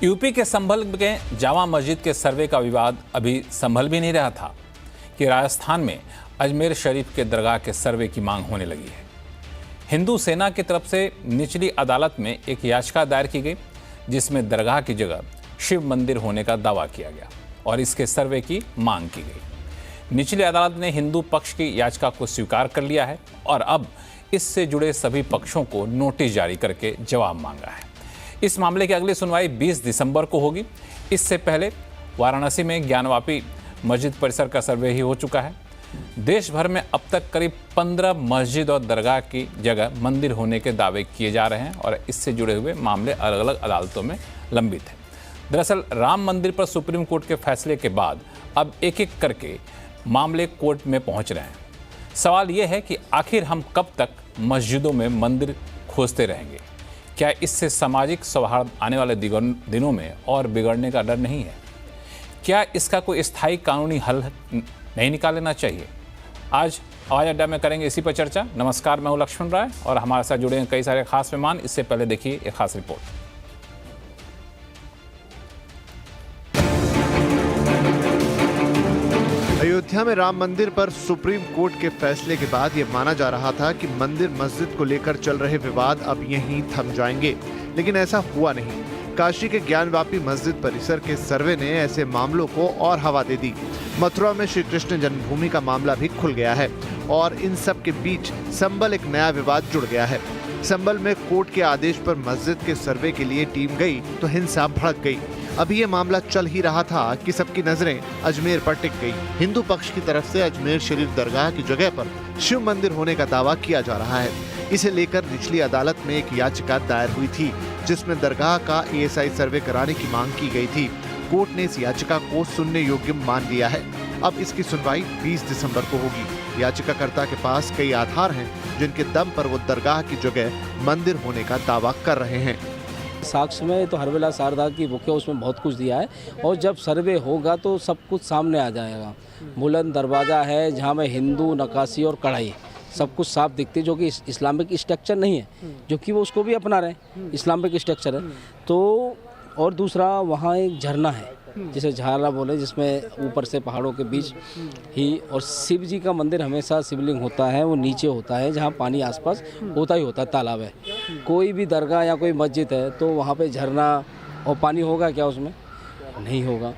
UP के संभल के जामा मस्जिद के सर्वे का विवाद अभी संभल भी नहीं रहा था कि राजस्थान में अजमेर शरीफ के दरगाह के सर्वे की मांग होने लगी है। हिंदू सेना की तरफ से निचली अदालत में एक याचिका दायर की गई जिसमें दरगाह की जगह शिव मंदिर होने का दावा किया गया और इसके सर्वे की मांग की गई। निचली अदालत ने हिंदू पक्ष की याचिका को स्वीकार कर लिया है और अब इससे जुड़े सभी पक्षों को नोटिस जारी करके जवाब मांगा है। इस मामले की अगली सुनवाई 20 दिसंबर को होगी। इससे पहले वाराणसी में ज्ञानवापी मस्जिद परिसर का सर्वे ही हो चुका है। देश भर में अब तक करीब 15 मस्जिद और दरगाह की जगह मंदिर होने के दावे किए जा रहे हैं और इससे जुड़े हुए मामले अलग अलग अदालतों में लंबित हैं। दरअसल राम मंदिर पर सुप्रीम कोर्ट के फैसले के बाद अब एक एक करके मामले कोर्ट में पहुंच रहे हैं। सवाल यह है कि आखिर हम कब तक मस्जिदों में मंदिर खोजते रहेंगे? क्या इससे सामाजिक सौहार्द आने वाले दिनों में और बिगड़ने का डर नहीं है? क्या इसका कोई स्थायी कानूनी हल नहीं निकाल लेना चाहिए? आज आवाज अड्डा में करेंगे इसी पर चर्चा। नमस्कार, मैं हूं लक्ष्मण राय और हमारे साथ जुड़े हैं कई सारे खास मेहमान। इससे पहले देखिए एक खास रिपोर्ट। अयोध्या में राम मंदिर पर सुप्रीम कोर्ट के फैसले के बाद यह माना जा रहा था कि मंदिर मस्जिद को लेकर चल रहे विवाद अब यहीं थम जाएंगे, लेकिन ऐसा हुआ नहीं। काशी के ज्ञानवापी मस्जिद परिसर के सर्वे ने ऐसे मामलों को और हवा दे दी। मथुरा में श्री कृष्ण जन्मभूमि का मामला भी खुल गया है और इन सब के बीच संभल एक नया विवाद जुड़ गया है। संभल में कोर्ट के आदेश पर मस्जिद के सर्वे के लिए टीम गई तो हिंसा भड़क गई। अभी ये मामला चल ही रहा था कि सबकी नजरें अजमेर पर टिक गई। हिंदू पक्ष की तरफ से अजमेर शरीफ दरगाह की जगह पर शिव मंदिर होने का दावा किया जा रहा है। इसे लेकर निचली अदालत में एक याचिका दायर हुई थी जिसमें दरगाह का ASI सर्वे कराने की मांग की गई थी। कोर्ट ने इस याचिका को सुनने योग्य मान लिया है। अब इसकी सुनवाई 20 दिसंबर को होगी। याचिकाकर्ता के पास कई आधार हैं जिनके दम पर वो दरगाह की जगह मंदिर होने का दावा कर रहे हैं। साक्ष्य में तो हरवेला शारदा की बुक है, उसमें बहुत कुछ दिया है और जब सर्वे होगा तो सब कुछ सामने आ जाएगा। बुलंद दरवाज़ा है जहाँ में हिंदू नक्काशी और कढ़ाई सब कुछ साफ दिखती है, जो कि इस्लामिक स्ट्रक्चर नहीं है, जो कि वो उसको भी अपना रहे हैं, इस्लामिक स्ट्रक्चर है। तो और दूसरा वहाँ एक झरना है जिसे झारा बोले, जिसमें ऊपर से पहाड़ों के बीच ही, और शिव जी का मंदिर हमेशा शिवलिंग होता है वो नीचे होता है जहाँ पानी आसपास होता ही होता है, तालाब है। कोई भी दरगाह या कोई मस्जिद है तो वहाँ पे झरना और पानी होगा क्या? उसमें नहीं होगा।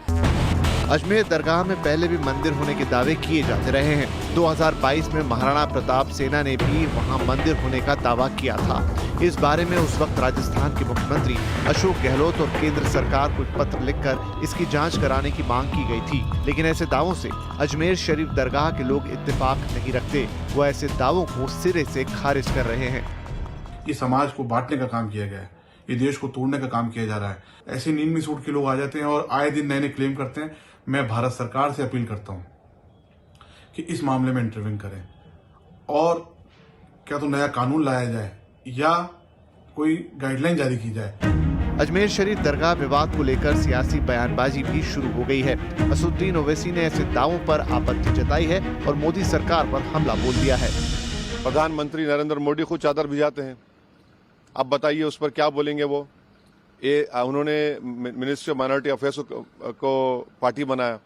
अजमेर दरगाह में पहले भी मंदिर होने के दावे किए जाते रहे हैं। 2022 में महाराणा प्रताप सेना ने भी वहां मंदिर होने का दावा किया था। इस बारे में उस वक्त राजस्थान के मुख्यमंत्री अशोक गहलोत और केंद्र सरकार को पत्र लिखकर इसकी जांच कराने की मांग की गई थी, लेकिन ऐसे दावों से अजमेर शरीफ दरगाह के लोग इत्तेफाक नहीं रखते। वो ऐसे दावों को सिरे से खारिज कर रहे हैं। ये समाज को बांटने का काम किया गया है, ये देश को तोड़ने का काम किया जा रहा है। ऐसे नींद में सूट के लोग आ जाते हैं और आए दिन नए नए क्लेम करते हैं। मैं भारत सरकार से अपील करता हूं कि इस मामले में इंटरवीन करें और क्या तो नया कानून लाया जाए या कोई गाइडलाइन जारी की जाए। अजमेर शरीफ दरगाह विवाद को लेकर सियासी बयानबाजी भी शुरू हो गई है। असुद्दीन ओवैसी ने ऐसे दावों पर आपत्ति जताई है और मोदी सरकार पर हमला बोल दिया है। प्रधानमंत्री नरेंद्र मोदी खुद चादर भिजाते हैं, अब बताइए उस पर क्या बोलेंगे वो? उन्होंने मिनिस्ट्री ऑफ माइनॉरिटी अफेयर्स को पार्टी बनाया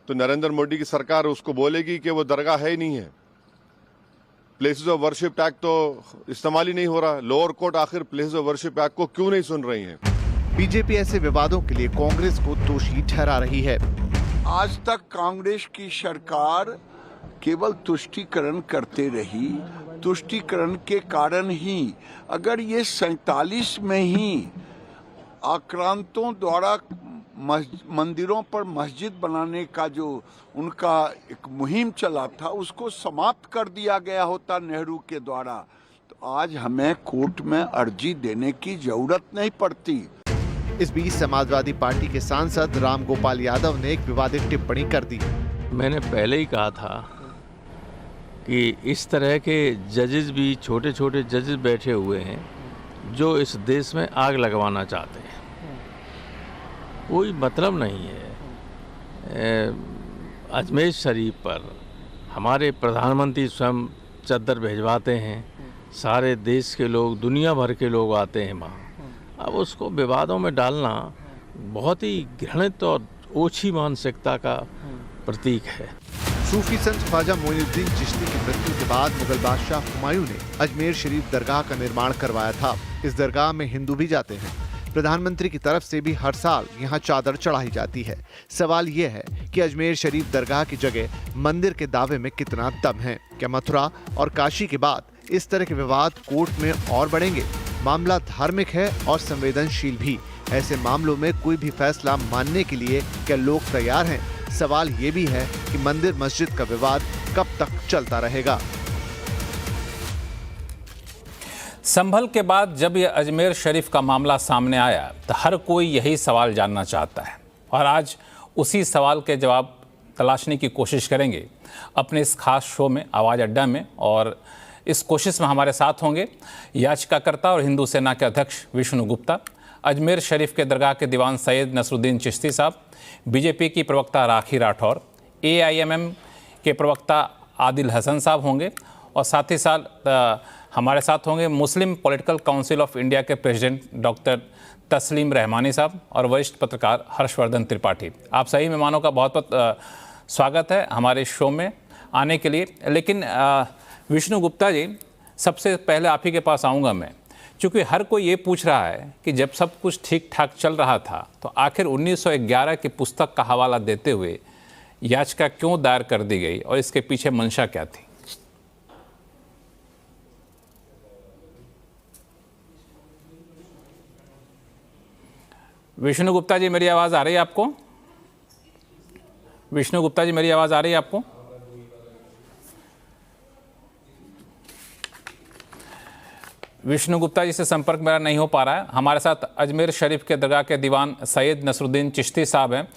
तो नरेंद्र मोदी की सरकार उसको बोलेगी कि वो दरगाह है ही नहीं है। प्लेसेस ऑफ वर्शिप एक्ट तो इस्तेमाल ही नहीं हो रहा। लोअर कोर्ट आखिर प्लेसेस ऑफ वर्शिप एक्ट को क्यों नहीं सुन रही है? बीजेपी ऐसे विवादों के लिए कांग्रेस को दोषी ठहरा रही है। आज तक कांग्रेस की सरकार केवल तुष्टीकरण करते रही। तुष्टीकरण के कारण ही अगर ये 47 में ही आक्रांतों द्वारा मंदिरों पर मस्जिद बनाने का जो उनका एक मुहिम चला था उसको समाप्त कर दिया गया होता नेहरू के द्वारा, तो आज हमें कोर्ट में अर्जी देने की जरूरत नहीं पड़ती। इस बीच समाजवादी पार्टी के सांसद राम गोपाल यादव ने एक विवादित टिप्पणी कर दी। मैंने पहले ही कहा था कि इस तरह के जजेस भी छोटे छोटे जजेस बैठे हुए हैं जो इस देश में आग लगवाना चाहते हैं। कोई मतलब नहीं है। अजमेर शरीफ पर हमारे प्रधानमंत्री स्वयं चद्दर भिजवाते हैं, सारे देश के लोग, दुनिया भर के लोग आते हैं वहाँ। अब उसको विवादों में डालना बहुत ही घृणित और ओछी मानसिकता का प्रतीक है। सूफी संत ख्वाजा मोइनुद्दीन चिश्ती की मृत्यु के बाद मुगल बादशाह हुमायूं ने अजमेर शरीफ दरगाह का निर्माण करवाया था। इस दरगाह में हिंदू भी जाते हैं। प्रधानमंत्री की तरफ से भी हर साल यहाँ चादर चढ़ाई जाती है। सवाल ये है कि अजमेर शरीफ दरगाह की जगह मंदिर के दावे में कितना दम है। क्या मथुरा और काशी के बाद इस तरह के विवाद कोर्ट में और बढ़ेंगे? मामला धार्मिक है और संवेदनशील भी। ऐसे मामलों में कोई भी फैसला मानने के लिए क्या लोग तैयार हैं? सवाल ये भी है कि मंदिर मस्जिद का विवाद कब तक चलता रहेगा। संभल के बाद जब यह अजमेर शरीफ का मामला सामने आया तो हर कोई यही सवाल जानना चाहता है और आज उसी सवाल के जवाब तलाशने की कोशिश करेंगे अपने इस खास शो में आवाज़ अड्डा में। और इस कोशिश में हमारे साथ होंगे याचिकाकर्ता और हिंदू सेना के अध्यक्ष विष्णु गुप्ता, अजमेर शरीफ के दरगाह के दीवान सैयद नसरुद्दीन चिश्ती साहब, बीजेपी की प्रवक्ता राखी राठौर, AIMM के प्रवक्ता आदिल हसन साहब होंगे और साथ ही साथ हमारे साथ होंगे मुस्लिम पॉलिटिकल काउंसिल ऑफ इंडिया के प्रेसिडेंट डॉक्टर तस्लीम रहमानी साहब और वरिष्ठ पत्रकार हर्षवर्धन त्रिपाठी। आप सही मेहमानों का बहुत बहुत स्वागत है हमारे शो में आने के लिए। लेकिन विष्णु गुप्ता जी, सबसे पहले आप ही के पास आऊँगा मैं, क्योंकि हर कोई ये पूछ रहा है कि जब सब कुछ ठीक ठाक चल रहा था तो आखिर 1911 की पुस्तक का हवाला देते हुए याचिका क्यों दायर कर दी गई और इसके पीछे मंशा क्या थी? विष्णु गुप्ता जी, मेरी आवाज़ आ रही है आपको? विष्णु गुप्ता जी, मेरी आवाज़ आ रही है आपको? विष्णु गुप्ता जी से संपर्क मेरा नहीं हो पा रहा है। हमारे साथ अजमेर शरीफ के दरगाह के दीवान सैयद नसरुद्दीन चिश्ती साहब हैं।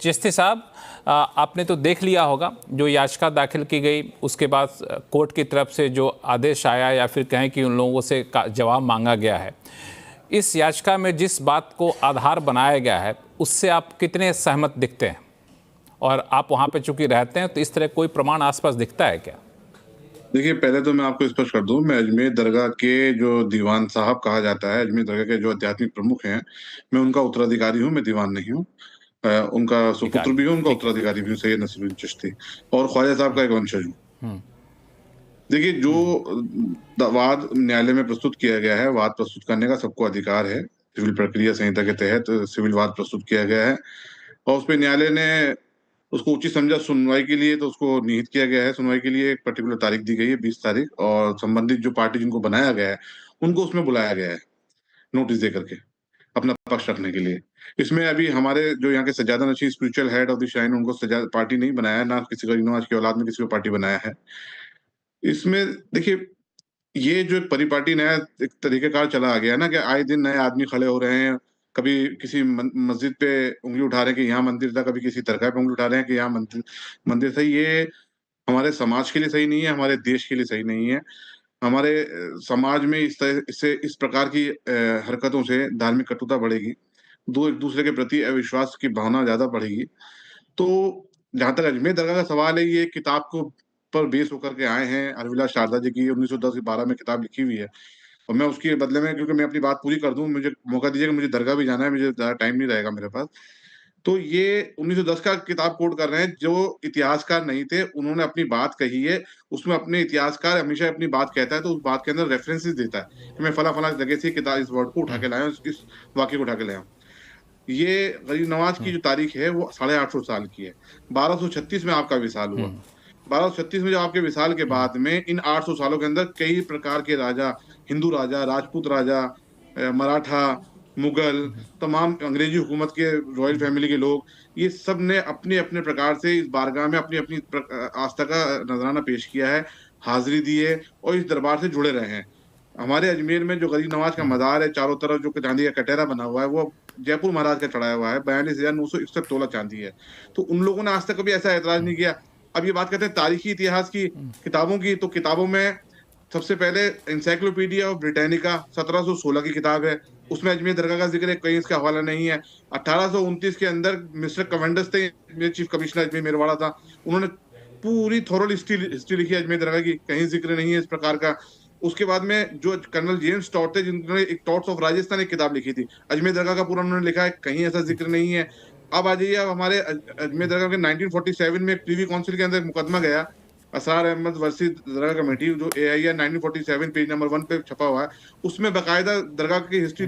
चिश्ती साहब, आपने तो देख लिया होगा जो याचिका दाखिल की गई, उसके बाद कोर्ट की तरफ से जो आदेश आया या फिर कहें कि उन लोगों से जवाब मांगा गया है। इस याचिका में जिस बात को आधार बनाया गया है उससे आप कितने सहमत दिखते हैं? और आप वहाँ पे चूंकि रहते हैं तो इस तरह कोई प्रमाण आसपास दिखता है क्या? देखिए, पहले तो मैं आपको स्पष्ट कर दूं, मैं अजमेर दरगाह के जो दीवान साहब कहा जाता है, अजमेर दरगाह के जो आध्यात्मिक प्रमुख हैं, मैं उनका उत्तराधिकारी हूं, मैं दीवान नहीं हूं। उनका सुपुत्र भी हूं, उनका उत्तराधिकारी भी हूं, सैयद नसरुद्दीन चिश्ती, और ख्वाजा साहब का एक वंशज हूं। देखिए, जो वाद न्यायालय में प्रस्तुत किया गया है, वाद प्रस्तुत करने का सबको अधिकार है। सिविल प्रक्रिया संहिता के तहत सिविल वाद प्रस्तुत किया गया है और उस पर न्यायालय ने उसको उचित समझा सुनवाई के लिए, तो उसको निहित किया गया है। सुनवाई के लिए एक पर्टिकुलर तारीख दी गई है, 20 तारीख, और संबंधित जो पार्टी जिनको बनाया गया है उनको उसमें बुलाया गया है नोटिस दे करके अपना पक्ष रखने के लिए। इसमें अभी हमारे जो यहाँ के सज्जादा नशीं spiritual head of the shrine, उनको सज्जादा पार्टी नहीं बनाया है, ना किसी गरीब नवाज की औलाद में किसी को पार्टी बनाया है। इसमें देखिए, ये जो एक परिपाटी नया एक तरीकेकार चला आ गया ना कि आए दिन नए आदमी खड़े हो रहे हैं, कभी किसी मस्जिद पे उंगली उठा रहे हैं कि यहाँ मंदिर था, कभी किसी दरगाह पे उंगली उठा रहे हैं कि यहाँ मंदिर था। ये हमारे समाज के लिए सही नहीं है, हमारे देश के लिए सही नहीं है। हमारे समाज में इस प्रकार की हरकतों से धार्मिक कटुता बढ़ेगी, एक दूसरे के प्रति अविश्वास की भावना ज्यादा बढ़ेगी। तो जहां तक अजमेर दरगाह का सवाल है, ये किताब को पर बेस होकर के आए हैं। अरविला शारदा जी की 1910-12 में किताब लिखी हुई है और मैं उसके बदले में, क्योंकि मैं अपनी बात पूरी कर दूं, मुझे मौका दीजिएगा, मुझे दरगाह भी जाना है, मुझे ज्यादा टाइम नहीं रहेगा मेरे पास। तो ये 1910 का किताब कोट कर रहे हैं, जो इतिहासकार नहीं थे उन्होंने अपनी बात कही है। उसमें अपने इतिहासकार हमेशा अपनी बात कहता है तो उस बात के अंदर रेफरेंसेस देता है कि मैं फला जगह से किताब इस वर्ड को उठा के लाया हूं, इस वाक्य को उठा के लाया हूं। ये गरीब नवाज की जो तारीख है वो 850 साल की है। 1236 में आपका विशाल हुआ। 1236 में जब आपके विशाल के बाद में इन 800 सालों के अंदर कई प्रकार के राजा, हिंदू राजा, राजपूत राजा, मराठा, मुगल, तमाम अंग्रेजी हुकूमत के रॉयल फैमिली के लोग, ये सब ने अपने अपने प्रकार से इस बारगाह में अपनी अपनी आस्था का नजराना पेश किया है, हाजिरी दी है और इस दरबार से जुड़े रहे हैं। हमारे अजमेर में जो गरीब नवाज का मज़ार है, चारों तरफ जो चांदी का कटहरा बना हुआ है, वो जयपुर महाराज का चढ़ाया हुआ है। 42,961 तोला चांदी है। तो उन लोगों ने आज तक कभी ऐसा ऐतराज नहीं किया। अब ये बात करते हैं तारीखी इतिहास की किताबों की, तो किताबों में सबसे पहले इंसाइक्लोपीडिया ऑफ ब्रिटानिका 1716 की किताब है, उसमें अजमेर दरगाह का जिक्र है, कहीं इसका हवाला नहीं है। 1829 के अंदर मिस्टर कमेंडस थे, मेरे चीफ कमिश्नर अजमेर मेरवाड़ा था, उन्होंने पूरी थोरल हिस्ट्री लिखी है अजमेर दरगाह की, कहीं जिक्र नहीं है इस प्रकार का। उसके बाद में जो कर्नल जेम्स टॉट थे, जिन्होंने एक टॉट्स ऑफ राजस्थान एक किताब लिखी थी, अजमेर दरगाह का पूरा उन्होंने लिखा है, कहीं ऐसा जिक्र नहीं है। अब आ जाइए, अब हमारे अजमेर दरगाह के 1947 में एक प्रीवी काउंसिल के अंदर एक मुकदमा गया, असरार अहमद वर्सी दरगाह कमेटी, जो AIR 1947 पेज नंबर 1 पे छपा हुआ है, उसमें बाकायदा दरगाह की हिस्ट्री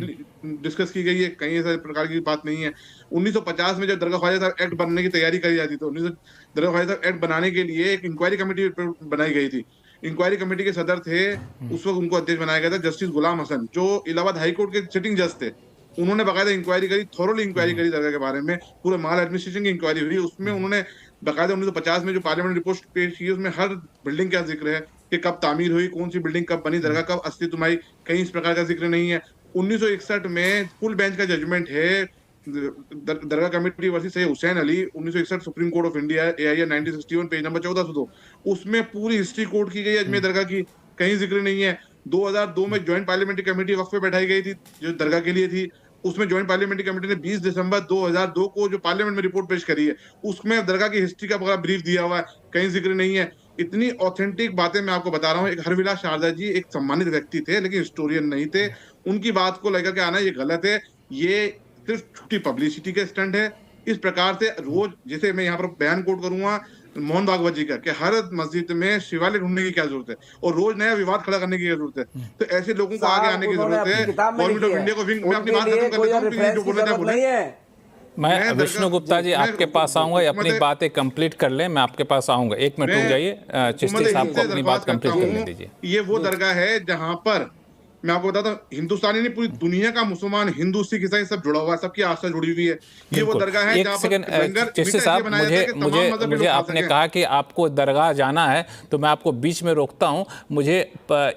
डिस्कस की गई है, कहीं ऐसा प्रकार की बात नहीं है। 1950 में जब दरगाह ख्वाजा साहब एक्ट बनने की तैयारी करी जाती, तो दरगाह ख्वाजा साहब एक्ट बनाने के लिए एक इंक्वायरी कमेटी बनाई गई थी। इंक्वायरी कमेटी के सदर थे, उस वक्त उनको अध्यक्ष बनाया गया था जस्टिस गुलाम हसन, जो इलाहाबाद हाई कोर्ट के सिटिंग जज थे। उन्होंने बाकायदा इंक्वायरी करी, थोरोली इंक्वायरी करी दरगाह के बारे में, पूरे माल एडमिनिस्ट्रेशन की इंक्वायरी हुई। उसमें उन्होंने बाकायदा 1950 में जो पार्लियामेंट रिपोर्ट पेश की, उसमें हर बिल्डिंग का जिक्र है कि कब तामीर हुई, कौन सी बिल्डिंग कब बनी, दरगाह कब अस्तित्व में आई, कहीं इस प्रकार का जिक्र नहीं है। 1961 में फुल बेंच का जजमेंट है, दरगाह committee versus Syed Hussain Ali, 1961 Supreme Court of India, AIR 1961 page number 1402, उसमें पूरी हिस्ट्री कोट की गई अजमेर दरगाह की, कहीं जिक्र नहीं है। 2002 में ज्वाइंट पार्लियामेंट्री कमेटी वक्त पे बैठाई गई थी, जो दरगाह के लिए थी, उसमें ज्वाइंट पार्लियामेंट्री कमेटी ने 20 दिसंबर 2002 को जो पार्लियामेंट में रिपोर्ट पेश करी है, उसमें दरगाह की हिस्ट्री का पूरा ब्रीफ दिया हुआ है, कहीं जिक्र नहीं है। इतनी ऑथेंटिक बातें मैं आपको बता रहा हूँ। एक हरविलास शारदा जी एक सम्मानित व्यक्ति थे, लेकिन हिस्टोरियन नहीं थे। उनकी बात को लेकर के आना ये गलत है, ये सिर्फ छुट्टी पब्लिसिटी के स्टंट है। इस प्रकार से रोज, जैसे मैं यहाँ पर बयान कोट करूंगा मोहन भागवत जी का, कि हर मस्जिद में शिवालय ढूंढने की क्या जरूरत है और रोज नया विवाद खड़ा करने की क्या जरूरत है। तो ऐसे लोगों को आगे आने की जरूरत है। गवर्नमेंट ऑफ इंडिया को भी, मैं अपनी बात खत्म कर देता हूँ, प्लीज जो बोलना चाहे बोले। मैं विष्णु गुप्ता जी आपके पास आऊंगा, अपनी बातें कंप्लीट कर लें, मैं आपके पास आऊंगा। 1 मिनट रुक जाइए, चिश्ती साहब को अपनी बात कंप्लीट करने दीजिए। ये वो दरगाह है जहां पर मैं आपको बताता हूँ, हिंदुस्तानी नहीं पूरी दुनिया का मुसलमान, हिंदू, सिख, ईसाई सब जुड़ा हुआ है, सबकी आस्था जुड़ी हुई है। ये वो दरगाह है जहां पर चिश्ती साहब, मुझे आपने कहा कि आपको दरगाह जाना है, तो मैं आपको बीच में रोकता हूं। मुझे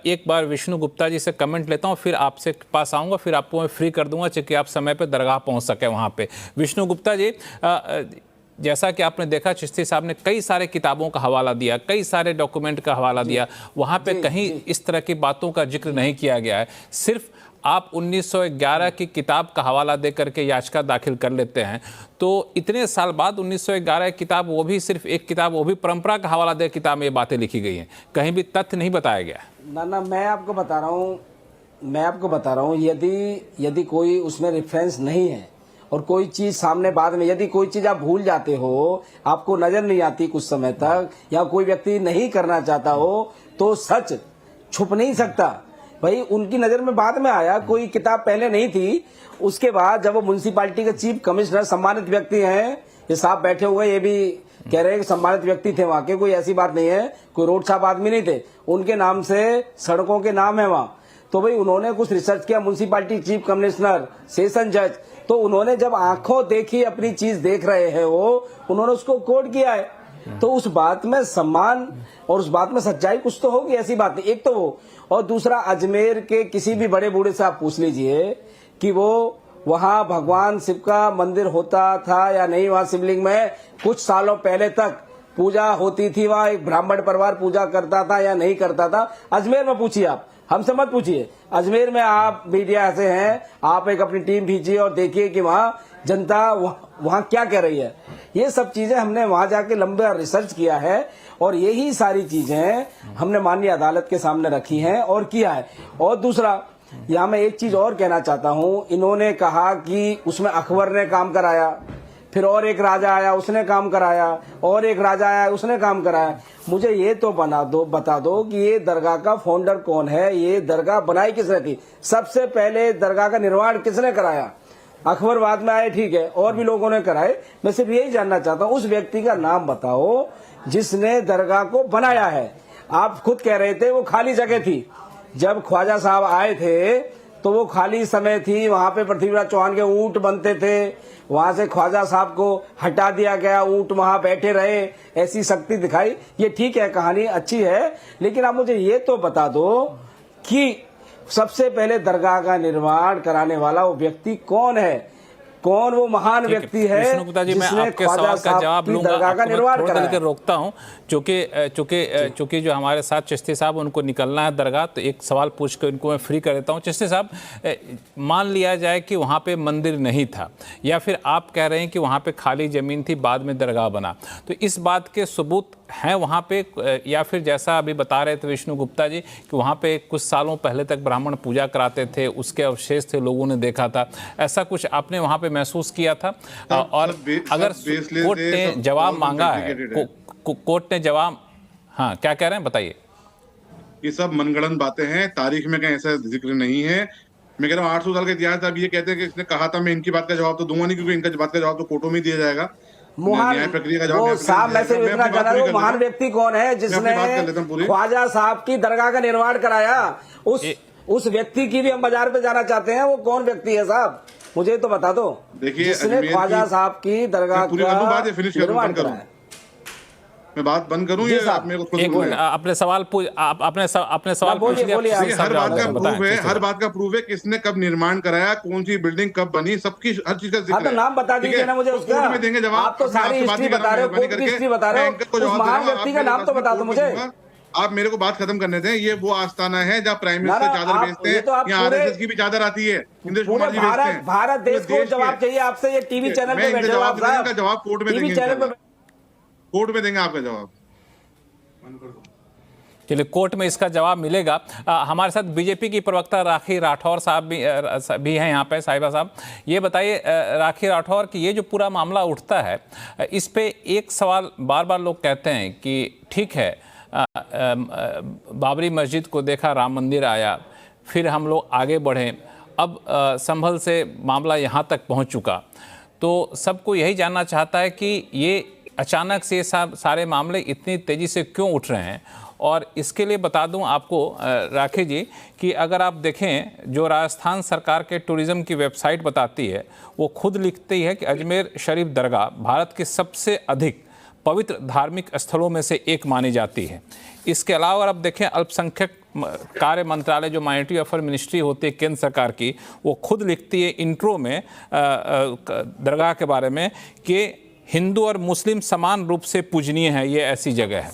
एक बार विष्णु गुप्ता जी से कमेंट लेता हूं, फिर आपसे पास आऊंगा, फिर आपको मैं फ्री कर दूंगा कि आप समय पर दरगाह पहुंच सके वहां पे। विष्णु गुप्ता जी, जैसा कि आपने देखा, चिश्ती साहब ने कई सारे किताबों का हवाला दिया, कई सारे डॉक्यूमेंट का हवाला दिया, वहाँ पे कहीं इस तरह की बातों का जिक्र नहीं किया गया है। सिर्फ आप 1911 की किताब का हवाला दे करके याचिका दाखिल कर लेते हैं, तो इतने साल बाद 1911 की किताब, वो भी सिर्फ एक किताब, वो भी परंपरा का हवाला दे किताब में ये बातें लिखी गई हैं, कहीं भी तथ्य नहीं बताया गया। ना मैं आपको बता रहा हूँ, यदि कोई उसमें रेफरेंस नहीं है और कोई चीज सामने बाद में, यदि कोई चीज आप भूल जाते हो, आपको नजर नहीं आती कुछ समय तक, या कोई व्यक्ति नहीं करना चाहता हो, तो सच छुप नहीं सकता। भाई उनकी नजर में बाद में आया, कोई किताब पहले नहीं थी। उसके बाद जब वो म्युनिसिपैलिटी के चीफ कमिश्नर, सम्मानित व्यक्ति हैं, ये साहब बैठे हुए, ये भी कह रहे हैं कि सम्मानित व्यक्ति थे वहां के, कोई ऐसी बात नहीं है, कोई रोड साहब आदमी नहीं थे, उनके नाम से सड़कों के नाम है वहां। तो भाई उन्होंने कुछ रिसर्च किया, म्युनिसिपैलिटी चीफ कमिश्नर, सेशन जज, तो उन्होंने जब आंखों देखी, अपनी चीज देख रहे हैं वो, उन्होंने उसको कोट किया है। तो उस बात में सम्मान और उस बात में सच्चाई कुछ तो होगी, ऐसी बात नहीं। एक तो वो, और दूसरा अजमेर के किसी भी बड़े बूढ़े से आप पूछ लीजिए कि वो वहां भगवान शिव का मंदिर होता था या नहीं, वहां शिवलिंग में कुछ सालों पहले तक पूजा होती थी, वहां एक ब्राह्मण परिवार पूजा करता था या नहीं करता था। अजमेर में पूछिए आप, हमसे मत पूछिए। अजमेर में आप मीडिया से हैं, आप एक अपनी टीम भेजिए और देखिए कि वहां जनता वहां क्या कह रही है। ये सब चीजें हमने वहां जाके लंबा रिसर्च किया है और यही सारी चीजें हमने माननीय अदालत के सामने रखी हैं और किया है। और दूसरा, यहाँ मैं एक चीज और कहना चाहता हूँ, इन्होंने कहा कि उसमें अकबर ने काम कराया, फिर और एक राजा आया उसने काम कराया, और एक राजा आया उसने काम कराया। मुझे ये तो बता दो कि ये दरगाह का फाउंडर कौन है, ये दरगाह बनाई किसने थी, सबसे पहले दरगाह का निर्माण किसने कराया। अकबर बाद में आए, ठीक है, और भी लोगों ने कराए। मैं सिर्फ यही जानना चाहता हूँ, उस व्यक्ति का नाम बताओ जिसने दरगाह को बनाया है। आप खुद कह रहे थे वो खाली जगह थी, जब ख्वाजा साहब आए थे तो वो खाली समय थी, वहां पे पृथ्वीराज चौहान के ऊंट बनते थे, वहां से ख्वाजा साहब को हटा दिया गया, ऊंट वहां बैठे रहे, ऐसी शक्ति दिखाई। ये ठीक है, कहानी अच्छी है, लेकिन आप मुझे ये तो बता दो कि सबसे पहले दरगाह का निर्माण कराने वाला वो व्यक्ति कौन है। कौन वो महान व्यक्ति है विष्णु गुप्ता जी, मैं जिसने आपके ख्वाजा सवाल का साहब जवाब की लूंगा, दरगाह का आपको मैं निर्माण थोड़ा देर कराया। के रोकता हूं, चूंकि जो हमारे साथ चिश्ती साहब उनको निकलना है दरगाह, तो एक सवाल पूछ कर उनको मैं फ्री कर देता हूं। चिश्ती साहब, मान लिया जाए कि वहां पे मंदिर नहीं था, या फिर आप कह रहे हैं कि वहां पे खाली जमीन थी, बाद में दरगाह बना, तो इस बात के सबूत हैं वहाँ पे, या फिर जैसा अभी बता रहे थे विष्णु गुप्ता जी कि वहाँ पे कुछ सालों पहले तक ब्राह्मण पूजा कराते थे, उसके अवशेष थे, लोगों ने देखा था, ऐसा कुछ आपने वहाँ पे महसूस किया था? और अगर कोर्ट ने जवाब मांगा है, कोर्ट ने जवाब, हाँ क्या कह रहे हैं बताइए? ये सब मनगढ़ंत बातें हैं, तारीख में कहीं ऐसा जिक्र नहीं है। मैं कह रहा हूँ 800 साल का इतिहास, अब ये कहते हैं कि इसने कहा था, मैं इनकी बात का जवाब तो दूंगा नहीं, क्योंकि इनका बात का जवाब तो कोर्टों में दिया जाएगा। महान वो साहब, मैं सिर्फ इतना जाना वो महान व्यक्ति कौन है जिसने ख्वाजा साहब की दरगाह का निर्माण कराया? उस व्यक्ति की भी हम बाजार पे जाना चाहते हैं। वो कौन व्यक्ति है साहब, मुझे तो बता दो। देखिए, जिसने ख्वाजा साहब की दरगाह का निर्माण कराया। मैं बात बंद करूं या आप मेरे को एक मिनट, अपने सवाल पूछ लिया। हर बात का प्रूफ है किसने कब निर्माण कराया, कौन सी बिल्डिंग कब बनी, सबकी हर चीज का जिक्र है। तो नाम बता दीजिए ना मुझे उसका। में देंगे जवाब। आप तो सारी हिस्ट्री बता रहे हो, कोर्ट की हिस्ट्री बता रहे हो, उस महान व्यक्ति का नाम तो बता दो मुझे। आप मेरे को बात खत्म करने दें। ये वो आस्थाना है जहाँ प्राइम मिनिस्टर चादर बेचते हैं, यहाँ आरएसएस की भी चादर आती है, इंद्रेश कुमार जी बेचते हैं। भारत देश को जवाब चाहिए आपसे, ये टीवी चैनल पे बैठे हो आप साहब। जवाब कोर्ट में देंगे, कोर्ट में देंगे आपका जवाब। चलिए, कोर्ट में इसका जवाब मिलेगा। हमारे साथ बीजेपी की प्रवक्ता राखी राठौर साहब भी हैं यहाँ पे। साहिबा साहब, ये बताइए राखी राठौर कि ये जो पूरा मामला उठता है, इस पे एक सवाल बार बार लोग कहते हैं कि ठीक है, बाबरी मस्जिद को देखा, राम मंदिर आया, फिर हम लोग आगे बढ़े, अब संभल से मामला यहाँ तक पहुँच चुका, तो सबको यही जानना चाहता है कि ये अचानक से सारे मामले इतनी तेज़ी से क्यों उठ रहे हैं। और इसके लिए बता दूं आपको राखी जी कि अगर आप देखें, जो राजस्थान सरकार के टूरिज़्म की वेबसाइट बताती है, वो खुद लिखती है कि अजमेर शरीफ दरगाह भारत के सबसे अधिक पवित्र धार्मिक स्थलों में से एक मानी जाती है। इसके अलावा अगर आप देखें, अल्पसंख्यक कार्य मंत्रालय, जो माइनॉरिटी अफेयर मिनिस्ट्री होती है केंद्र सरकार की, वो खुद लिखती है इंट्रो में दरगाह के बारे में कि हिंदू और मुस्लिम समान रूप से पूजनीय है, ये ऐसी जगह है।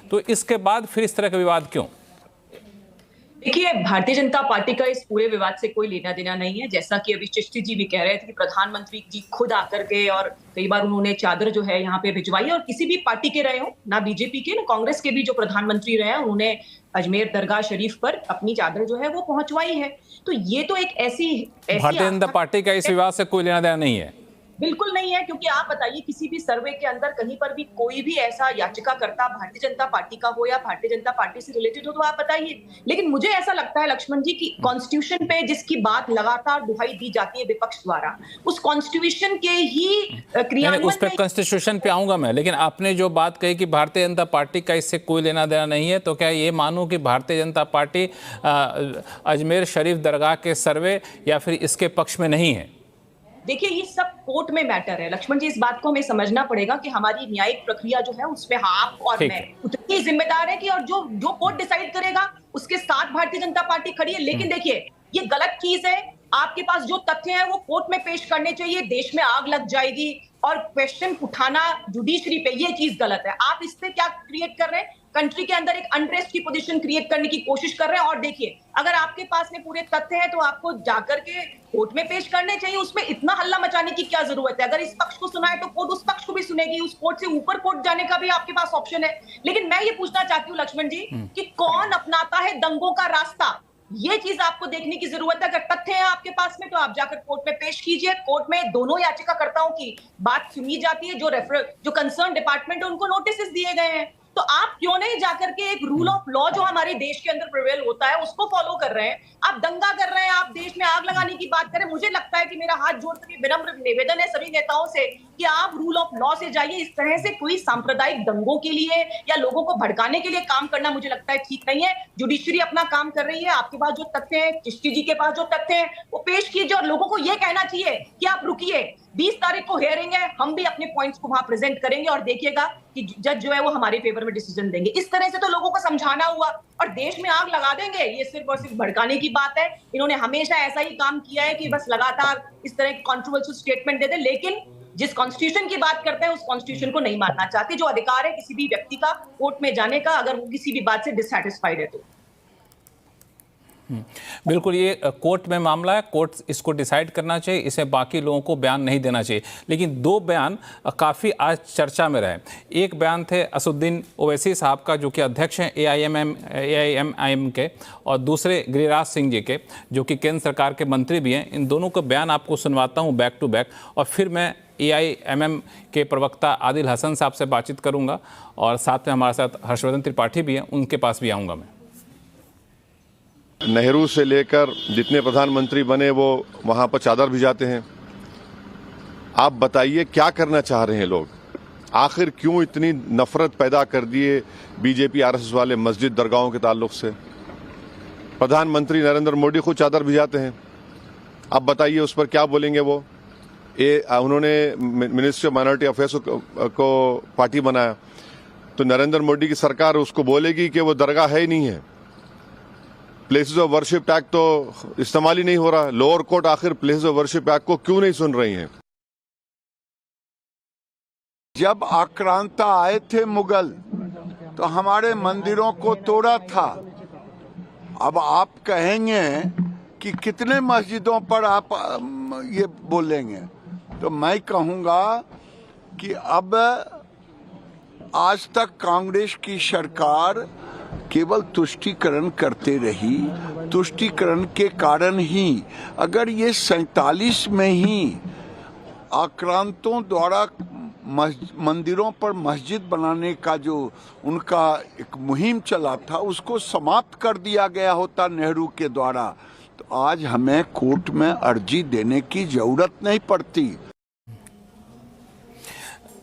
तो इसके बाद फिर इस तरह का विवाद क्यों? देखिए, भारतीय जनता पार्टी का इस पूरे विवाद से कोई लेना देना नहीं है। जैसा कि अभी चिश्ती जी भी कह रहे थे कि प्रधानमंत्री जी खुद आकर के, और कई बार उन्होंने चादर जो है यहाँ पे भिजवाई, और किसी भी पार्टी के रहे हो, ना बीजेपी के ना कांग्रेस के भी जो प्रधानमंत्री रहे हैं, उन्होंने अजमेर दरगाह शरीफ पर अपनी चादर जो है वो पहुंचवाई है। तो ये तो एक ऐसी भारतीय जनता पार्टी का इस विवाद से कोई लेना देना नहीं है। बिल्कुल नहीं है, क्योंकि आप बताइए किसी भी सर्वे के अंदर कहीं पर भी कोई भी ऐसा याचिका करता भारतीय जनता पार्टी का हो या भारतीय जनता पार्टी से रिलेटेड हो, तो आप बताइए। लेकिन मुझे ऐसा लगता है लक्ष्मण जी की कॉन्स्टिट्यूशन पे जिसकी बात लगातार दुहाई दी जाती है विपक्ष द्वारा, उस कॉन्स्टिट्यूशन के ही क्रियान्वयन, उस पर कॉन्स्टिट्यूशन पे आऊंगा मैं, लेकिन आपने जो बात कही कि भारतीय जनता पार्टी का इससे कोई लेना देना नहीं है, तो क्या ये मानूं कि भारतीय जनता पार्टी अजमेर शरीफ दरगाह के सर्वे या फिर इसके पक्ष में नहीं है? देखिए, ये सब कोर्ट में मैटर है लक्ष्मण जी। इस बात को हमें समझना पड़ेगा कि हमारी न्यायिक प्रक्रिया जो है उसमें आप और मैं उतनी जिम्मेदार है कि, और जो कोर्ट डिसाइड करेगा उसके साथ भारतीय जनता पार्टी खड़ी है। लेकिन देखिए, ये गलत चीज है। आपके पास जो तथ्य हैं वो कोर्ट में पेश करने चाहिए। देश में आग लग जाएगी और क्वेश्चन उठाना जुडिशरी पे, ये चीज गलत है। आप इससे क्या क्रिएट कर रहे हैं? कंट्री के अंदर एक अनरेस्ट की पोजीशन क्रिएट करने की कोशिश कर रहे हैं। और देखिए, अगर आपके पास में पूरे तथ्य हैं तो आपको जाकर के कोर्ट में पेश करने चाहिए। उसमें इतना हल्ला मचाने की क्या जरूरत है? अगर इस पक्ष को सुना है तो कोर्ट उस पक्ष को भी सुनेगी। उस कोर्ट से ऊपर कोर्ट जाने का भी आपके पास ऑप्शन है। लेकिन मैं ये पूछना चाहती हूँ लक्ष्मण जी कि कौन अपनाता है दंगों का रास्ता? ये चीज आपको देखने की जरूरत है। अगर तथ्य है आपके पास में तो आप जाकर कोर्ट में पेश कीजिए। कोर्ट में दोनों याचिकाकर्ताओं की बात सुनी जाती है। जो कंसर्न डिपार्टमेंट है उनको नोटिस दिए गए हैं। तो आप क्यों नहीं जाकर के एक रूल ऑफ लॉ जो हमारे देश के अंदर प्रिवेल होता है उसको फॉलो कर रहे हैं? आप दंगा कर रहे हैं, आप देश में आग लगाने की बात करें। मुझे लगता है कि मेरा हाथ जोड़कर ये विनम्र निवेदन है सभी नेताओं से कि आप रूल ऑफ लॉ से जाइए। इस तरह से कोई सांप्रदायिक दंगों के लिए या लोगों को भड़काने के लिए काम करना मुझे लगता है ठीक नहीं है। जुडिशरी अपना काम कर रही है। आपके पास जो तथ्य हैं, चिश्ती जी के पास जो तथ्य हैं, वो पेश कीजिए। और लोगों को ये कहना चाहिए कि आप रुकिए, 20 तारीख को हियरिंग है, हम भी अपने पॉइंट्स को वहां प्रेजेंट करेंगे और देखिएगा कि जज जो है वो हमारे फेवर में डिसीजन देंगे। इस तरह से तो लोगों को समझाना हुआ और देश में आग लगा देंगे, ये सिर्फ और सिर्फ भड़काने की बात है। इन्होंने हमेशा ऐसा ही काम किया है कि बस लगातार इस तरह की कंट्रोवर्शियल स्टेटमेंट दे दे, लेकिन जिस कॉन्स्टिट्यूशन की बात करते हैं उस कॉन्स्टिट्यूशन को नहीं मानना चाहते। जो अधिकार है किसी भी व्यक्ति का कोर्ट में जाने का, अगर वो किसी भी बात से डिससैटिस्फाइड है तो। बिल्कुल, ये कोर्ट में मामला है, कोर्ट इसको डिसाइड करना चाहिए, इसे बाकी लोगों को बयान नहीं देना चाहिए। लेकिन दो बयान काफ़ी आज चर्चा में रहे। एक बयान थे असदुद्दीन ओवैसी साहब का, जो कि अध्यक्ष हैं AIMIM के, और दूसरे गिरिराज सिंह जी के, जो कि केंद्र सरकार के मंत्री भी हैं। इन दोनों के बयान आपको सुनवाता हूँ बैक टू बैक, और फिर मैं AIMM के प्रवक्ता आदिल हसन साहब से बातचीत करूँगा, और साथ में हमारे साथ हर्षवर्धन त्रिपाठी भी हैं, उनके पास भी आऊँगा मैं। नेहरू से लेकर जितने प्रधानमंत्री बने वो वहां पर चादर भिजाते हैं। आप बताइए क्या करना चाह रहे हैं लोग? आखिर क्यों इतनी नफरत पैदा कर दिए बीजेपी RSS वाले मस्जिद दरगाहों के ताल्लुक से? प्रधानमंत्री नरेंद्र मोदी खुद चादर भिजाते हैं। आप बताइए उस पर क्या बोलेंगे वो? उन्होंने मिनिस्ट्री ऑफ माइनॉरिटी अफेयर्स को पार्टी बनाया, तो नरेंद्र मोदी की सरकार उसको बोलेगी कि वो दरगाह है ही नहीं है। प्लेसेस ऑफ वर्शिप एक्ट तो इस्तेमाल ही नहीं हो रहा। लोअर कोर्ट आखिर प्लेसेस ऑफ वर्शिप एक्ट को क्यों नहीं सुन रही है? जब आक्रांता आए थे मुगल तो हमारे मंदिरों को तोड़ा था। अब आप कहेंगे कि कितने मस्जिदों पर आप ये बोलेंगे, तो मैं कहूंगा कि अब आज तक कांग्रेस की सरकार केवल तुष्टीकरण करते रही। तुष्टीकरण के कारण ही अगर ये 47 में ही आक्रांतों द्वारा मंदिरों पर मस्जिद बनाने का जो उनका एक मुहिम चला था उसको समाप्त कर दिया गया होता नेहरू के द्वारा, तो आज हमें कोर्ट में अर्जी देने की जरूरत नहीं पड़ती।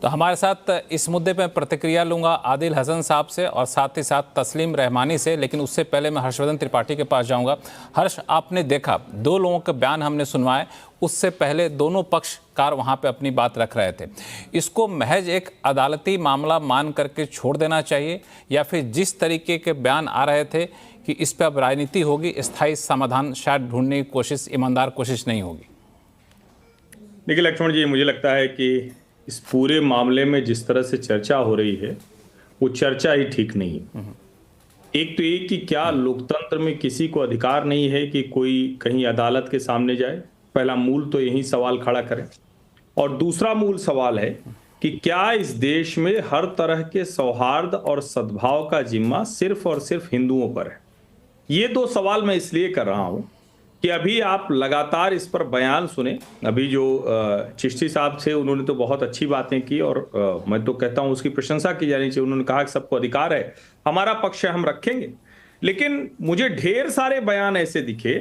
तो हमारे साथ इस मुद्दे पर प्रतिक्रिया लूंगा आदिल हसन साहब से और साथ ही साथ तस्लीम रहमानी से, लेकिन उससे पहले मैं हर्षवर्धन त्रिपाठी के पास जाऊंगा। हर्ष, आपने देखा दो लोगों के बयान हमने सुनवाए, उससे पहले दोनों पक्षकार वहां पे अपनी बात रख रहे थे। इसको महज एक अदालती मामला मान करके छोड़ देना चाहिए, या फिर जिस तरीके के बयान आ रहे थे कि इस पर अब राजनीति होगी, स्थायी समाधान शायद ढूंढने की कोशिश, ईमानदार कोशिश नहीं होगी? देखिए लक्ष्मण जी, मुझे लगता है कि इस पूरे मामले में जिस तरह से चर्चा हो रही है वो चर्चा ही ठीक नहीं है। एक तो ये कि क्या लोकतंत्र में किसी को अधिकार नहीं है कि कोई कहीं अदालत के सामने जाए? पहला मूल तो यही सवाल खड़ा करें। और दूसरा मूल सवाल है कि क्या इस देश में हर तरह के सौहार्द और सद्भाव का जिम्मा सिर्फ और सिर्फ हिंदुओं पर है? ये दो सवाल मैं इसलिए कर रहा हूं कि अभी आप लगातार इस पर बयान सुने। अभी जो चिश्ती साहब थे उन्होंने तो बहुत अच्छी बातें की, और मैं तो कहता हूं उसकी प्रशंसा की जानी चाहिए। उन्होंने कहा कि सबको अधिकार है, हमारा पक्ष है, हम रखेंगे। लेकिन मुझे ढेर सारे बयान ऐसे दिखे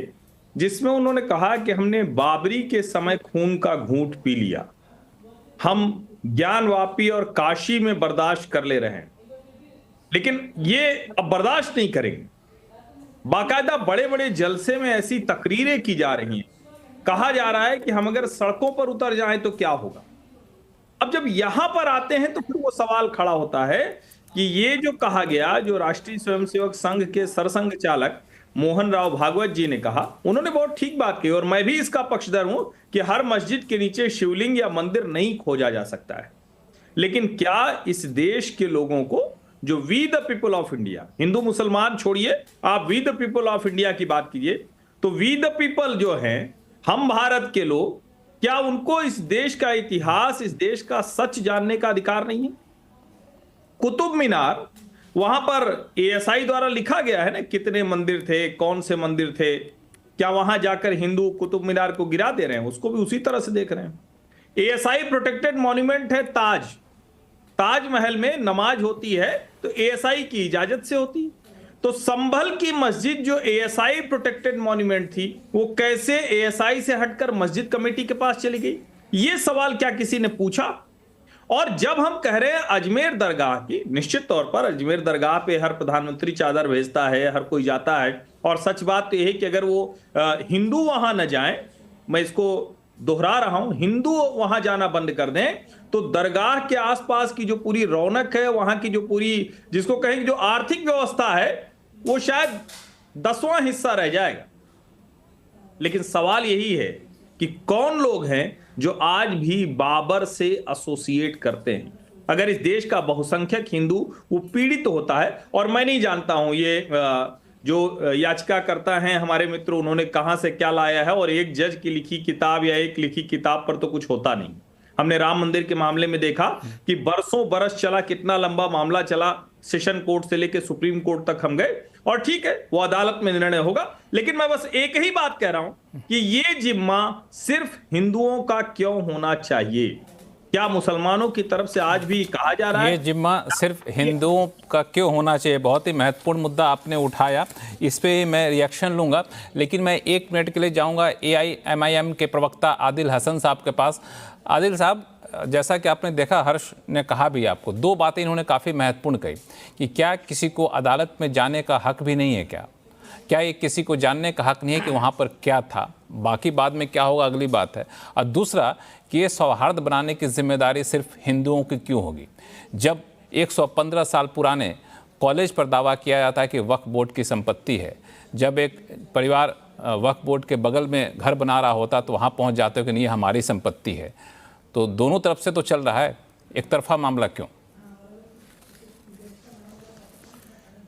जिसमें उन्होंने कहा कि हमने बाबरी के समय खून का घूंट पी लिया, हम ज्ञानवापी और काशी में बर्दाश्त कर ले रहे हैं, लेकिन ये अब बर्दाश्त नहीं करेंगे। बाकायदा बड़े बड़े जलसे में ऐसी तकरीरें की जा रही हैं, कहा जा रहा है कि हम अगर सड़कों पर उतर जाएं तो क्या होगा। अब जब यहां पर आते हैं तो फिर वो सवाल खड़ा होता है कि ये जो कहा गया, जो राष्ट्रीय स्वयंसेवक संघ के सरसंघ चालक मोहन राव भागवत जी ने कहा, उन्होंने बहुत ठीक बात की, और मैं भी इसका पक्षधर हूं कि हर मस्जिद के नीचे शिवलिंग या मंदिर नहीं खोजा जा सकता है। लेकिन क्या इस देश के लोगों को, जो we the people of India, हिंदू मुसलमान छोड़िए, आप we the people of India की बात कीजिए, तो वी द पीपल जो हैं, हम भारत के लोग, क्या उनको इस देश का इतिहास, इस देश का सच जानने का अधिकार नहीं है? कुतुब मीनार, वहां पर ASI द्वारा लिखा गया है ना कितने मंदिर थे, कौन से मंदिर थे। क्या वहां जाकर हिंदू कुतुब मीनार को गिरा दे रहे हैं? उसको भी उसी तरह से देख रहे हैं। ASI प्रोटेक्टेड मॉन्यूमेंट है ताज, ताजमहल में नमाज होती है तो ASI की इजाजत से होती। तो संभल की मस्जिद जो ASI प्रोटेक्टेड मॉन्यूमेंट थी, वो कैसे ASI से हटकर मस्जिद कमेटी के पास चली गई? ये सवाल क्या किसी ने पूछा? और जब हम कह रहे हैं अजमेर दरगाह की, निश्चित तौर पर अजमेर दरगाह पे हर प्रधानमंत्री चादर भेजता है, हर कोई जाता है, और सच बात तो यह है कि अगर वो हिंदू वहां न जाएं, मैं इसको दोहरा रहा हूं, हिंदू वहां जाना बंद कर दें तो दरगाह के आसपास की जो पूरी रौनक है, वहां की जो पूरी, जिसको कहेंगे जो आर्थिक व्यवस्था है, वो शायद 10वां हिस्सा रह जाएगा। लेकिन सवाल यही है कि कौन लोग हैं जो आज भी बाबर से एसोसिएट करते हैं। अगर इस देश का बहुसंख्यक हिंदू वो पीड़ित होता है, और मैं नहीं जानता हूं ये जो याचिका करता है हमारे मित्र, उन्होंने कहां से क्या लाया है, और एक जज की लिखी किताब या एक लिखी किताब पर तो कुछ होता नहीं। हमने राम मंदिर के मामले में देखा कि बरसों बरस चला, कितना लंबा मामला चला, सेशन कोर्ट से लेकर सुप्रीम कोर्ट तक हम गए, और ठीक है वो अदालत में निर्णय होगा। लेकिन मैं बस एक ही बात कह रहा हूं कि ये जिम्मा सिर्फ हिंदुओं का क्यों होना चाहिए? क्या मुसलमानों की तरफ से आज भी कहा जा रहा है ये जिम्मा सिर्फ हिंदुओं का क्यों होना चाहिए? बहुत ही महत्वपूर्ण मुद्दा आपने उठाया, इस पे मैं रिएक्शन लूंगा, लेकिन मैं 1 मिनट के लिए जाऊंगा AIMIM के प्रवक्ता आदिल हसन साहब के पास। आदिल साहब, जैसा कि आपने देखा, हर्ष ने कहा भी आपको, 2 बातें इन्होंने काफ़ी महत्वपूर्ण कही कि क्या किसी को अदालत में जाने का हक भी नहीं है? क्या ये किसी को जानने का हक नहीं है कि वहाँ पर क्या था? बाकी बाद में क्या होगा अगली बात है। और दूसरा कि ये सौहार्द बनाने की जिम्मेदारी सिर्फ हिंदुओं की क्यों होगी? जब 115 साल पुराने कॉलेज पर दावा किया जाता है कि वक्फ बोर्ड की संपत्ति है, जब एक परिवार वक्फ बोर्ड के बगल में घर बना रहा होता तो वहाँ पहुँच जाते हो कि नहीं हमारी संपत्ति है। तो दोनों तरफ से तो चल रहा है, एक तरफा मामला क्यों?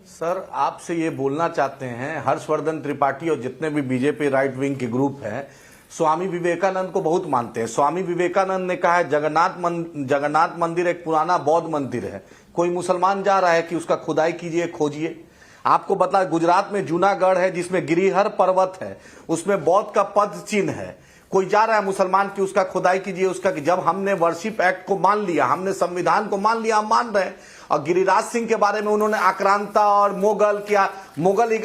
सर, आपसे ये बोलना चाहते हैं, हर्षवर्धन त्रिपाठी और जितने भी बीजेपी राइट विंग के ग्रुप हैं, स्वामी विवेकानंद को बहुत मानते हैं। स्वामी विवेकानंद ने कहा है जगन्नाथ मंदिर एक पुराना बौद्ध मंदिर है, कोई मुसलमान जा रहा है कि उसका खुदाई कीजिए, खोजिए। आपको बता, गुजरात में जूनागढ़ है जिसमें गिरिहर पर्वत है, उसमें बौद्ध का पद चिन्ह है, कोई जा रहा है मुसलमान की उसका खुदाई कीजिए उसका। कि जब हमने वर्शिप एक्ट को मान लिया, हमने संविधान को मान लिया, हम मान रहे हैं। और गिरिराज सिंह के बारे में उन्होंने आक्रांता और मोगल, क्या मोगल,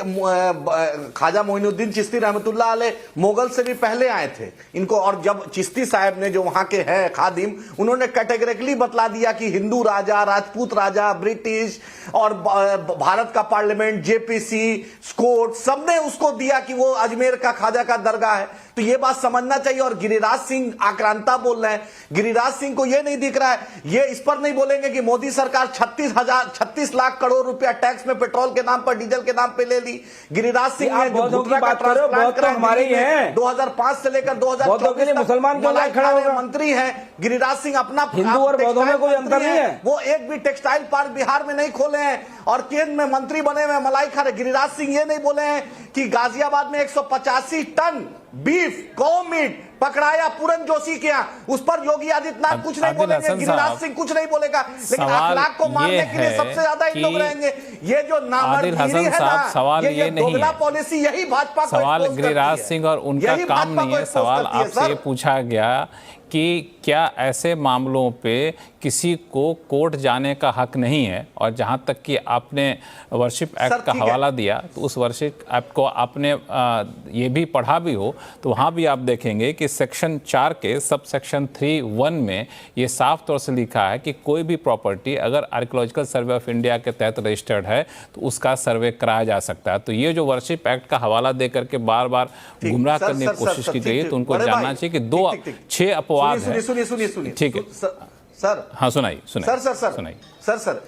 ख्वाजा मोइनुद्दीन चिश्ती रहमतुल्लाह अलैह मोगल से भी पहले आए थे इनको। और जब चिश्ती साहब ने, जो वहां के हैं खादिम, उन्होंने कैटेगरिकली बतला दिया कि हिंदू राजा, राजपूत राजा, ब्रिटिश और भारत का पार्लियामेंट, जेपीसी, कोर्ट, सबने उसको दिया कि वो अजमेर का ख्वाजा का दरगाह है। तो ये बात समझना चाहिए। और गिरिराज सिंह आक्रांता बोल रहे हैं, गिरिराज सिंह को ये नहीं दिख रहा है, ये इस पर नहीं बोलेंगे कि मोदी सरकार 36 लाख करोड़ रुपया टैक्स में पेट्रोल के नाम पर, डीजल के नाम पे ले ली। गिरिराज सिंह ने जो घुटना का ट्रांसप्लांट करा, हमारे ही हैं, 2005 से लेकर 2024 मुसलमान क्यों खड़ा होगा? मंत्री हैं गिरिराज सिंह, अपना हिंदू और बौद्धों में कोई अंतर नहीं है। वो एक भी टेक्सटाइल पार्क बिहार में नहीं खोले हैं और केंद्र में मंत्री बने हुए मलाई खा रहे। गिरिराज सिंह ये नहीं बोले हैं कि गाजियाबाद में 185 टन बीफ, गौ मीट पकड़ाया पूरन जोशी के यहाँ, उस पर योगी आदित्यनाथ कुछ नहीं बोलेंगे, गिरिराज सिंह कुछ नहीं बोलेगा। लेकिन अखलाक को मारने के लिए सबसे ज्यादा इन लोग रहेंगे। ये जो नामर्दगिरी है ना, सवाल ये नहीं है, पॉलिसी, यही भाजपा को सवाल गिरिराज सिंह और उनका काम नहीं है। सवाल आपसे पूछा गया कि क्या ऐसे मामलों पे किसी को कोर्ट जाने का हक नहीं है? और जहां तक कि आपने वर्शिप एक्ट का हवाला दिया, तो उस वर्शिप एक्ट को आपने ये भी पढ़ा भी हो तो वहां भी आप देखेंगे कि सेक्शन 4 के सब सेक्शन 3(1) में ये साफ तौर से लिखा है कि कोई भी प्रॉपर्टी अगर आर्कियोलॉजिकल सर्वे ऑफ इंडिया के तहत रजिस्टर्ड है तो उसका सर्वे कराया जा सकता है। तो ये जो वर्शिप एक्ट का हवाला दे करके बार बार गुमराह करने की कोशिश की गई है, तो उनको जानना चाहिए कि 6 अपवाद है। सुनिए ठीक है सर, हाँ सुनाइए सर।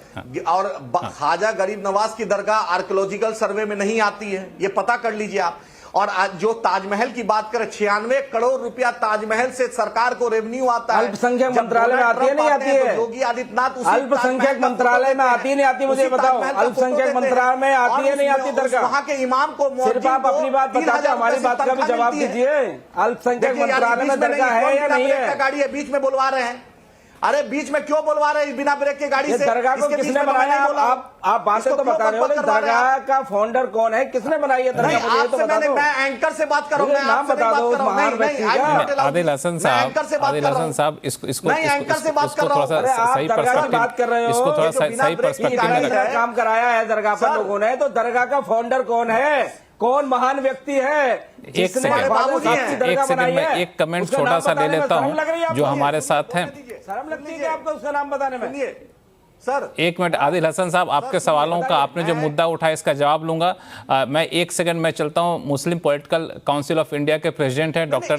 और ख्वाजा गरीब नवाज की दरगाह आर्कियोलॉजिकल सर्वे में नहीं आती है, ये पता कर लीजिए आप। और जो ताजमहल की बात करें, 96 करोड़ रुपया ताजमहल से सरकार को रेवेन्यू आता है। अल्पसंख्यक मंत्रालय में आती है नहीं आती है? योगी आदित्यनाथ अल्पसंख्यक मंत्रालय में आती है नहीं आती, मुझे बताओ। अल्पसंख्यक मंत्रालय में आती है नहीं आती दरगाह? वहाँ के इमाम को सिर्फ आप अपनी बात बताते, हमारी बात का भी जवाब दीजिए। अल्पसंख्यक मंत्रालय में दरगाह है या नहीं है? गाड़ी है, बीच में बुलवा रहे हैं। अरे बीच में क्यों बुलवा रहे हैं बिना ब्रेक के गाड़ी से? दरगाह को किसने बनाया? आप बातें तो बता रहे हो, दरगाह का फाउंडर कौन है, किसने बनाई है दरगाह? मैं एंकर से बात कर रहा हूं, नाम बता दो महान व्यक्ति का। आदिल हसन साहब, इसको थोड़ा सा सही पर्सपेक्टिव में काम कराया है दरगाह पर लोगों ने, तो दरगाह का फाउंडर कौन है? कौन महान व्यक्ति है? एक कमेंट छोटा सा ले लेता हूं जो हमारे साथ हैं। शर्म लगती है आपको उसका नाम बताने में? सर एक मिनट आदिल हसन साहब, आपके सवालों का आपने जो मुद्दा उठाया इसका जवाब लूंगा। मैं एक सेकंड में चलता हूं। मुस्लिम पॉलिटिकल काउंसिल ऑफ इंडिया के प्रेसिडेंट हैं डॉक्टर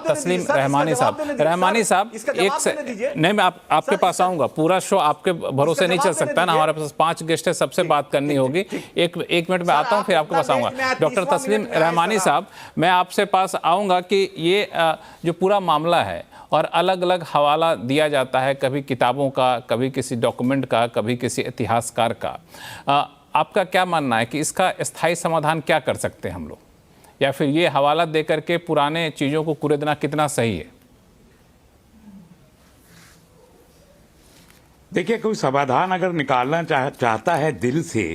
तस्लीम रहमानी साहब। रहमानी साहब एक से नहीं, मैं आपके पास आऊंगा। पूरा शो आपके भरोसे नहीं चल सकता ना, हमारे पास 5 गेस्ट है, सबसे बात करनी होगी। एक मिनट में आता हूं, फिर आपके पास आऊंगा। डॉक्टर तस्लीम रहमानी साहब, मैं आपसे पास आऊंगा कि ये जो पूरा मामला है और अलग अलग हवाला दिया जाता है, कभी किताबों का, कभी किसी डॉक्यूमेंट का, कभी किसी इतिहासकार का, आपका क्या मानना है कि इसका स्थायी समाधान क्या कर सकते हैं हम लोग, या फिर ये हवाला दे करके पुराने चीज़ों को कुरेदना कितना सही है? देखिए, कोई समाधान अगर निकालना चाहता है दिल से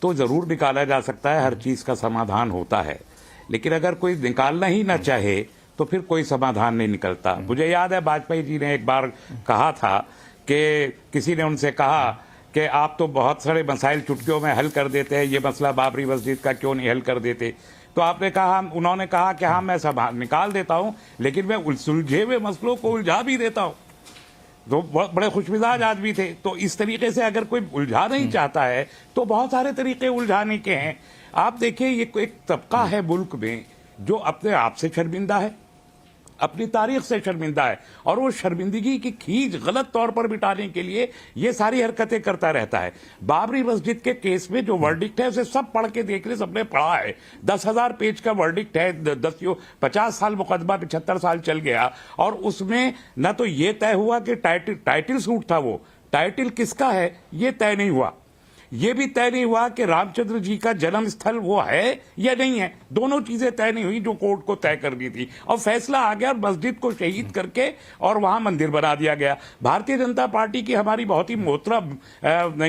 तो ज़रूर निकाला जा सकता है, हर चीज़ का समाधान होता है। लेकिन अगर कोई निकालना ही ना चाहे तो फिर कोई समाधान नहीं निकलता। मुझे याद है वाजपेयी जी ने एक बार कहा था कि किसी ने उनसे कहा कि आप तो बहुत सारे मसाइल चुटकियों में हल कर देते हैं, ये मसला बाबरी मस्जिद का क्यों नहीं हल कर देते? तो उन्होंने कहा कि हाँ, मैं सब निकाल देता हूँ, लेकिन मैं सुलझे हुए मसलों को उलझा भी देता हूँ। तो बड़े खुशमिजाज आदमी थे। तो इस तरीके से अगर कोई उलझा नहीं चाहता है तो बहुत सारे तरीके उलझाने के हैं। आप देखिए, ये एक तबका है मुल्क में जो अपने आप से शर्मिंदा है, अपनी तारीख से शर्मिंदा है, और वो शर्मिंदगी की खींच गलत तौर पर मिटाने के लिए ये सारी हरकतें करता रहता है। बाबरी मस्जिद के केस में जो वर्डिक्ट है उसे सब पढ़ के देख ले, सबने पढ़ा है। 10,000 पेज का वर्डिक्ट है। 50 साल मुकदमा 75 साल चल गया, और उसमें न तो ये तय हुआ कि टाइटल सूट था, वो टाइटल किसका है ये तय नहीं हुआ। ये भी तय नहीं हुआ कि रामचंद्र जी का जन्म स्थल वो है या नहीं है। दोनों चीजें तय नहीं हुई जो कोर्ट को तय करनी थी, और फैसला आ गया और मस्जिद को शहीद करके और वहां मंदिर बना दिया गया। भारतीय जनता पार्टी की हमारी बहुत ही मोहतरम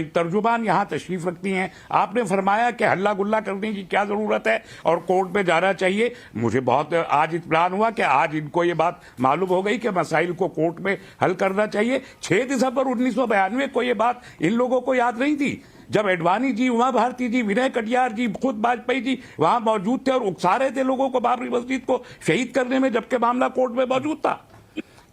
तर्जुमान यहां तशरीफ रखती हैं। आपने फरमाया कि हल्ला गुल्ला करने की क्या जरूरत है और कोर्ट में जाना चाहिए। मुझे बहुत आज इत्मीनान हुआ कि आज इनको ये बात मालूम हो गई कि मसाइल को कोर्ट में हल करना चाहिए। 6 दिसंबर 1992 को ये बात इन लोगों को याद नहीं थी, जब एडवाणी जी, उमा भारती जी, विनय कटियार जी, खुद वाजपेयी जी वहां मौजूद थे और उकसा रहे थे लोगों को बाबरी मस्जिद को शहीद करने में, जबकि मामला कोर्ट में मौजूद था।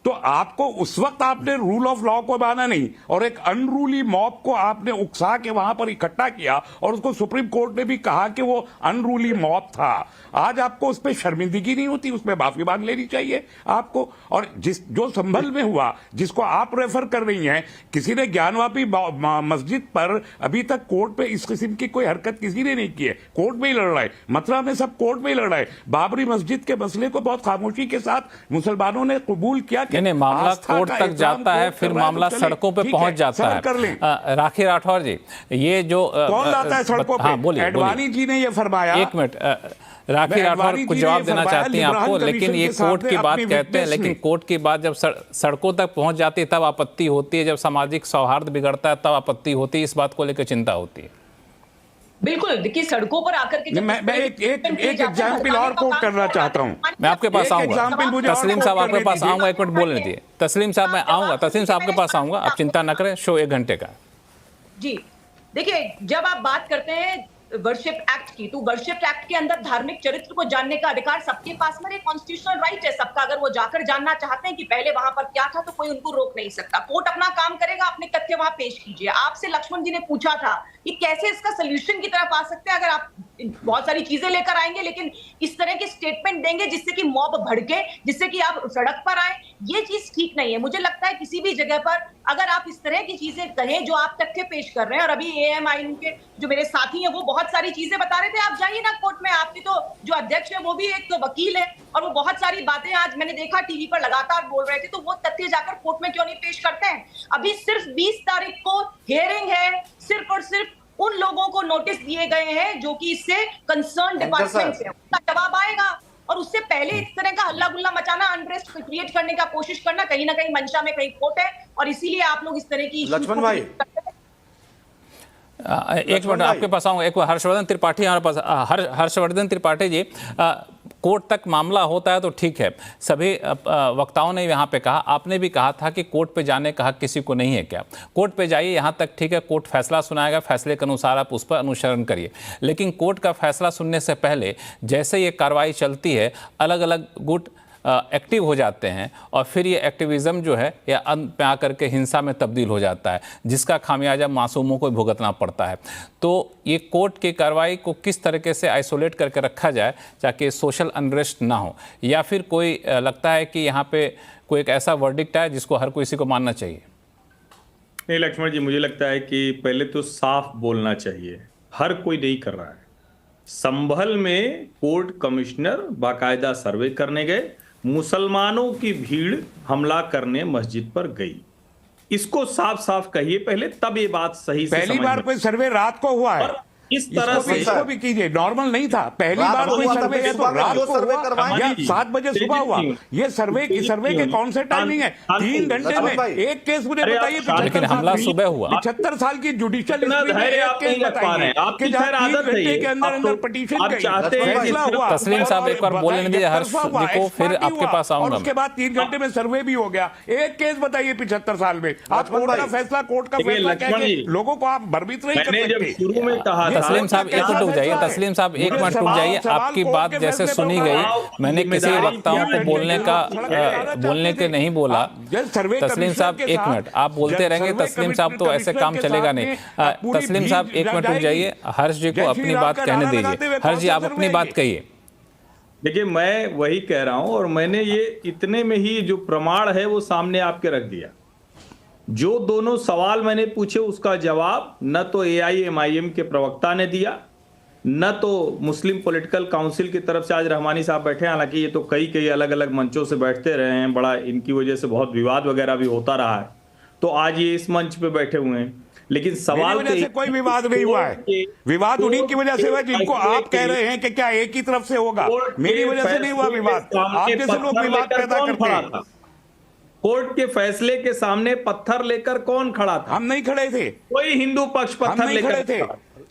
तो आपको उस वक्त आपने रूल ऑफ लॉ को माना नहीं, और एक अनरूली मॉब को आपने उकसा के वहां पर इकट्ठा किया, और उसको सुप्रीम कोर्ट ने भी कहा कि वो अनरूली मॉब था। आज आपको उस पर शर्मिंदगी नहीं होती, उसमें माफी मांग लेनी चाहिए आपको। और जो संभल में हुआ, जिसको आप रेफर कर रही हैं, किसी ने ज्ञानवापी मस्जिद पर अभी तक कोर्ट में इस किस्म की कोई हरकत किसी ने नहीं की है। कोर्ट में ही लड़ रहा है, मथुरा में सब कोर्ट में ही लड़ रहा है। बाबरी मस्जिद के मसले को बहुत खामोशी के साथ मुसलमानों ने कबूल किया। नहीं, मामला कोर्ट तक जाता है, फिर मामला सड़कों पे पहुंच जाता है। राखी राठौर जी, ये जो कौन जाता है सड़कों पे? बोलिए। एडवाणी जी ने ये फरमाया। एक मिनट, राखी राठौर कुछ जवाब देना चाहती हैं आपको, लेकिन ये कोर्ट की बात कहते हैं, लेकिन कोर्ट की बात जब सड़कों तक पहुंच जाती है तब आपत्ति होती है, जब सामाजिक सौहार्द बिगड़ता है तब आपत्ति होती है। इस बात को लेकर चिंता होती है। बिल्कुल, देखिए सड़कों पर आकर के मैं एक एग्जाम्पल और कोट करना चाहता हूँ। मैं आपके पास आऊंगा, तस्लीम साहब आपके पास आऊंगा, एक मिनट बोलने दिए। तस्लीम साहब मैं आऊंगा, तस्लीम साहब आपके पास आऊंगा, आप चिंता न करें, शो 1 घंटे का। जी देखिए, जब आप बात करते हैं वर्शिप एक्ट की, तो वर्शिप एक्ट के अंदर धार्मिक चरित्र को जानने का अधिकार सबके पास में, एक कॉन्स्टिट्यूशनल राइट है सबका। अगर वो जाकर जानना चाहते हैं कि पहले वहां पर क्या था, तो कोई उनको रोक नहीं सकता। कोर्ट अपना काम करेगा, अपने तथ्य वहां पेश कीजिए। आपसे लक्ष्मण जी ने पूछा था कि कैसे इसका सोल्यूशन की तरफ आ सकते हैं। अगर आप बहुत सारी चीजें लेकर आएंगे, लेकिन इस तरह के स्टेटमेंट देंगे जिससे कि मॉब भड़के, जिससे कि आप सड़क पर आए, ये चीज ठीक नहीं है। मुझे लगता है किसी भी जगह पर अगर आप इस तरह की चीजें कहें जो आप तथ्य पेश कर रहे हैं, और अभी AMI के जो मेरे साथी हैं वो बहुत सारी चीजें बता रहे थे, आप जाइए ना कोर्ट में। आपके तो जो अध्यक्ष है वो भी एक वकील है, और वो बहुत सारी बातें आज मैंने देखा टीवी पर लगातार बोल रहे थे, तो वो तथ्य जाकर कोर्ट में क्यों नहीं पेश करते हैं? अभी सिर्फ 20 तारीख को हियरिंग है, सिर्फ और सिर्फ उन लोगों को नोटिस दिए गए हैं जो कि इससे कंसर्न डिपार्टमेंट से, उसका जवाब आएगा। और उससे पहले इस तरह का हल्ला गुल्ला मचाना, अनरेस्ट क्रिएट करने का कोशिश करना, कहीं ना कहीं मंशा में कहीं खोट है, और इसीलिए आप लोग इस तरह की लक्ष्मण भाई एक मिनट आपके पास आऊंगा। एक हर्षवर्धन त्रिपाठी हमारे पास। हर्षवर्धन त्रिपाठी जी, कोर्ट तक मामला होता है तो ठीक है, सभी वक्ताओं ने यहाँ पे कहा, आपने भी कहा था कि कोर्ट पे जाने का हक किसी को नहीं है क्या? कोर्ट पे जाइए, यहाँ तक ठीक है, कोर्ट फैसला सुनाएगा, फैसले के अनुसार आप उस पर अनुसरण करिए। लेकिन कोर्ट का फैसला सुनने से पहले जैसे ये कार्रवाई चलती है, अलग अलग गुट एक्टिव हो जाते हैं और फिर ये एक्टिविज्म जो है या अंत में आकर के हिंसा में तब्दील हो जाता है, जिसका खामियाजा मासूमों को भुगतना पड़ता है। तो ये कोर्ट की कार्रवाई को किस तरीके से आइसोलेट करके रखा जाए ताकि सोशल अनरेस्ट ना हो, या फिर कोई लगता है कि यहाँ पे कोई एक ऐसा वर्डिक्ट है जिसको हर किसी को मानना चाहिए? नहीं लक्ष्मण जी, मुझे लगता है कि पहले तो साफ बोलना चाहिए, हर कोई नहीं कर रहा है। संभल में कोर्ट कमिश्नर बाकायदा सर्वे करने गए, मुसलमानों की भीड़ हमला करने मस्जिद पर गई। इसको साफ साफ कहिए पहले, तब ये बात सही से पहली बार कोई सर्वे रात को हुआ है। इस तरह से इसको भी कीजिए, नॉर्मल नहीं था। पहली बार कोई सर्वे है तो रात को हुआ या 7 बजे सुबह हुआ। ये सर्वे के कौन से टाइमिंग है? 3 घंटे में एक केस मुझे बताइए। लेकिन हमला सुबह हुआ। 75 साल की जुडिशियल हिस्ट्री में एक केस बताइए कि 3 घंटे के अंदर अंदर पिटीशन गई। तस्लीम साहब एक बार बोलने दीजिए हर्ष जी को, फिर आपके पास आऊंगा। उसके बाद 3 घंटे में सर्वे भी हो गया। एक केस बताइए 75 साल में। आप कोर्ट का फैसला लोगों को आप भ्रमित नहीं कर सकते। शुरू में कहा तस्लीम साहब एक मिनट रुक जाइए, तस्लीम साहब एक मिनट रुक जाइए। आपकी बात जैसे सुनी गई, मैंने किसी वक्ताओं को बोलने के नहीं बोला। तस्लीम साहब एक मिनट, आप बोलते रहेंगे तस्लीम साहब, तो ऐसे काम चलेगा नहीं। तस्लीम साहब एक मिनट रुक जाइए, हर्ष जी को अपनी बात कहने दीजिए। हर्ष जी आप अपनी बात कहिए। देखिए, मैं वही कह रहा हूं और मैंने ये इतने में ही जो प्रमाण है वो सामने आपके रख दिया। जो दोनों सवाल मैंने पूछे उसका जवाब न तो AIMIM के प्रवक्ता ने दिया, न तो मुस्लिम पॉलिटिकल काउंसिल की तरफ से। आज रहमानी साहब बैठे हैं, हालांकि ये तो कई अलग अलग मंचों से बैठते रहे हैं, बड़ा इनकी वजह से बहुत विवाद वगैरह भी होता रहा है, तो आज ये इस मंच पे बैठे हुए हैं। लेकिन सवाल वजह से कोई विवाद नहीं हुआ है। विवाद उन्हीं की वजह से हुआ जिनको आप कह रहे हैं कि क्या एक ही तरफ से होगा। मेरी वजह से नहीं हुआ विवाद, आप जैसे लोग विवाद पैदा करते हैं। कोर्ट के फैसले के सामने पत्थर लेकर कौन खड़ा था? हम नहीं खड़े थे। कोई हिंदू पक्ष पत्थर लेकर थे।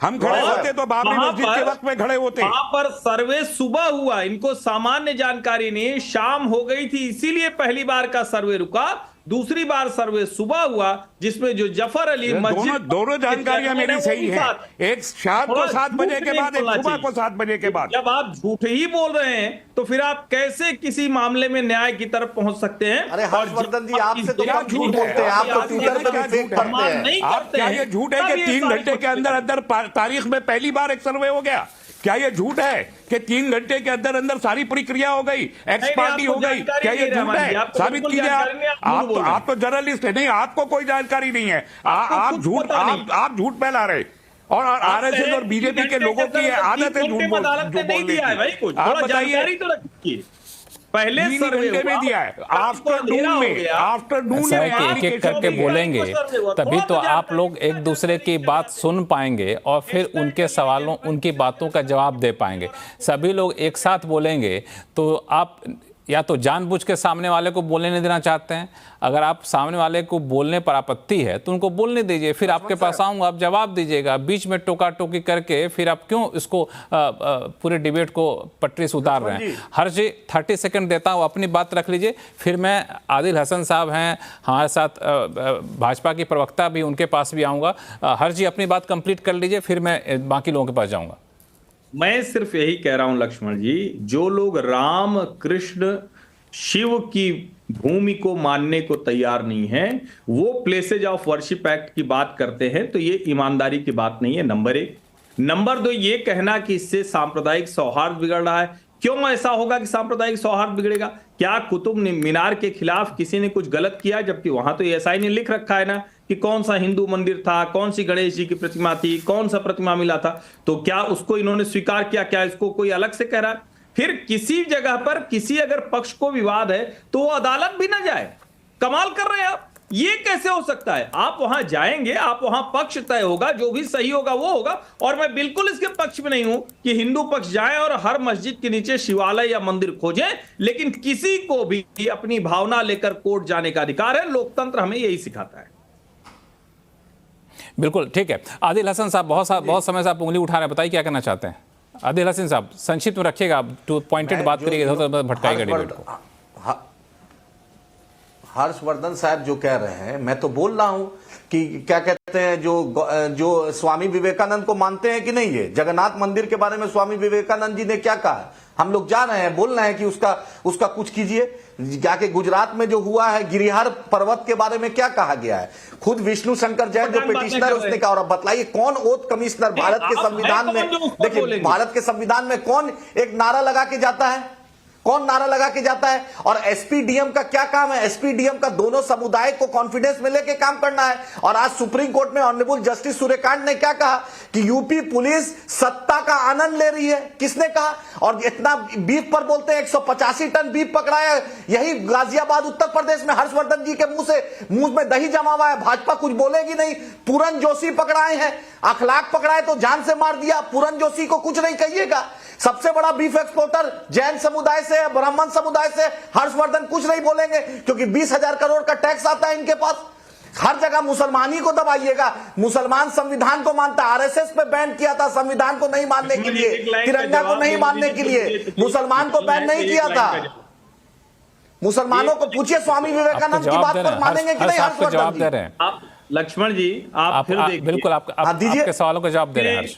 हम खड़े होते तो बाबरी मस्जिद के वक्त में खड़े होते। वहां पर सर्वे सुबह हुआ, इनको सामान्य जानकारी नहीं, शाम हो गई थी, इसीलिए पहली बार का सर्वे रुका। दूसरी बार सर्वे सुबह हुआ जिसमें जो जफर अली मस्जिद, दोनों जानकारियां मेरी सही है। एक शाम को 7 बजे के बाद, एक सुबह को 7 बजे के बाद। जब आप झूठ ही बोल रहे हैं तो फिर आप कैसे किसी मामले में न्याय की तरफ पहुंच सकते हैं? अरे हर्षवर्धन जी, आपसे तो क्या झूठ बोलते हैं, आप तो ट्विटर पे भी फेक करते हैं। आप क्या ये झूठ है कि 3 घंटे के अंदर अंदर तारीख में पहली बार एक सर्वे हो गया? क्या ये झूठ है कि 3 घंटे के अंदर अंदर सारी प्रक्रिया हो गई, एक्स पार्टी हो गई? क्या ये झूठ है? साबित कीजिए। आप तो जर्नलिस्ट है, नहीं आपको कोई जानकारी नहीं है। आप झूठ फैला रहे और RSS और बीजेपी के लोगों की आदत है झूठ बोलने की। आप बताइए, पहले 3 घंटे में दिया है, आफ्टरनून में एक एक करके बोलेंगे तभी तो आप लोग एक दूसरे की बात सुन पाएंगे और फिर उनके सवालों, उनकी बातों का जवाब दे पाएंगे। सभी लोग एक साथ बोलेंगे तो आप या तो जानबूझ के सामने वाले को बोलने नहीं देना चाहते हैं। अगर आप सामने वाले को बोलने पर आपत्ति है तो उनको बोलने दीजिए, फिर आपके पास आऊँगा, आप जवाब दीजिएगा। बीच में टोका टोकी करके फिर आप क्यों इसको पूरे डिबेट को पटरी से उतार रहे हैं? हर जी 30 सेकंड देता हूँ, अपनी बात रख लीजिए। फिर मैं आदिल हसन साहब हैं हमारे साथ, भाजपा की प्रवक्ता भी, उनके पास भी आऊँगा। हर जी अपनी बात कंप्लीट कर लीजिए, फिर मैं बाकी लोगों के पास जाऊँगा। मैं सिर्फ यही कह रहा हूं लक्ष्मण जी, जो लोग राम कृष्ण शिव की भूमि को मानने को तैयार नहीं हैं, वो प्लेसेज ऑफ वर्शिप एक्ट की बात करते हैं, तो ये ईमानदारी की बात नहीं है, नंबर 1। नंबर 2, ये कहना कि इससे सांप्रदायिक सौहार्द बिगड़ रहा है। क्यों ऐसा होगा कि सांप्रदायिक सौहार्द बिगड़ेगा? क्या कुतुब मीनार के खिलाफ किसी ने कुछ गलत किया? जबकि वहां तो SI ने लिख रखा है ना कि कौन सा हिंदू मंदिर था, कौन सी गणेश जी की प्रतिमा थी, कौन सा प्रतिमा मिला था, तो क्या उसको इन्होंने स्वीकार किया? क्या इसको कोई अलग से कह रहा है? फिर किसी जगह पर किसी अगर पक्ष को विवाद है तो वो अदालत भी ना जाए। कमाल कर रहे हैं आप, ये कैसे हो सकता है? आप वहां जाएंगे, आप वहां पक्ष तय होगा, जो भी सही होगा वो होगा। और मैं बिल्कुल इसके पक्ष में नहीं हूं कि हिंदू पक्ष जाए और हर मस्जिद के नीचे शिवालय या मंदिर खोजें, लेकिन किसी को भी अपनी भावना लेकर कोर्ट जाने का अधिकार है। लोकतंत्र हमें यही सिखाता है। बिल्कुल ठीक है। आदिल हसन साहब, बहुत समय से आप उंगली उठा रहे हैं, बताइए क्या कहना चाहते हैं? आदिल हसन साहब संक्षिप्त में रखिएगा, आप टू पॉइंटेड बात करिएगा, इधर भटकाएगा डिबेट को। हर्षवर्धन साहब जो कह रहे हैं, मैं तो बोल रहा हूं कि क्या कहते हैं, जो स्वामी विवेकानंद को मानते हैं कि नहीं, ये जगन्नाथ मंदिर के बारे में स्वामी विवेकानंद जी ने क्या कहा, हम लोग जा रहे हैं, बोल रहे हैं कि उसका कुछ कीजिए। जाके गुजरात में जो हुआ है गिरिहर पर्वत के बारे में क्या कहा गया है, खुद विष्णु शंकर जैन जो पिटिशनर उसने कहा। और अब बताइए कौन ओथ कमिश्नर भारत के संविधान में, देखिए भारत के संविधान में कौन एक नारा लगा के जाता है, कौन नारा लगा के जाता है। और एसपीडीएम का क्या काम है, एसपीडीएम का दोनों समुदाय को कॉन्फिडेंस में लेके काम करना है। और आज सुप्रीम कोर्ट में ऑनरेबल जस्टिस सूर्यकांत ने क्या कहा कि यूपी पुलिस सत्ता का आनंद ले रही है, किसने कहा। और इतना बीफ पर बोलते हैं, 185 टन बीफ पकड़ाया, यही गाजियाबाद उत्तर प्रदेश में हर्षवर्धन जी के मुंह में दही जमा हुआ है, भाजपा कुछ बोलेगी नहीं। पूरन जोशी पकड़ाए हैं, अखलाक पकड़ाए तो जान से मार दिया, पूरन जोशी को कुछ नहीं कहिएगा। सबसे बड़ा बीफ एक्सपोर्टर जैन समुदाय से, ब्राह्मण समुदाय से, हर्षवर्धन कुछ नहीं बोलेंगे क्योंकि 20,000 करोड़ का टैक्स आता है इनके पास। हर जगह मुसलमानी को दबाइएगा, मुसलमान संविधान को मानता, आरएसएस पे बैन किया था संविधान को नहीं मानने के लिए, तिरंगा को नहीं मानने के लिए, मुसलमान को बैन नहीं किया था। मुसलमानों को पूछिए स्वामी विवेकानंद की बात पर मानेंगे कि नहीं हर्षवर्धन जी। आप लक्ष्मण जी आप फिर देखिए, बिल्कुल आपके सवालों का जवाब दे रहे हैं हर्ष।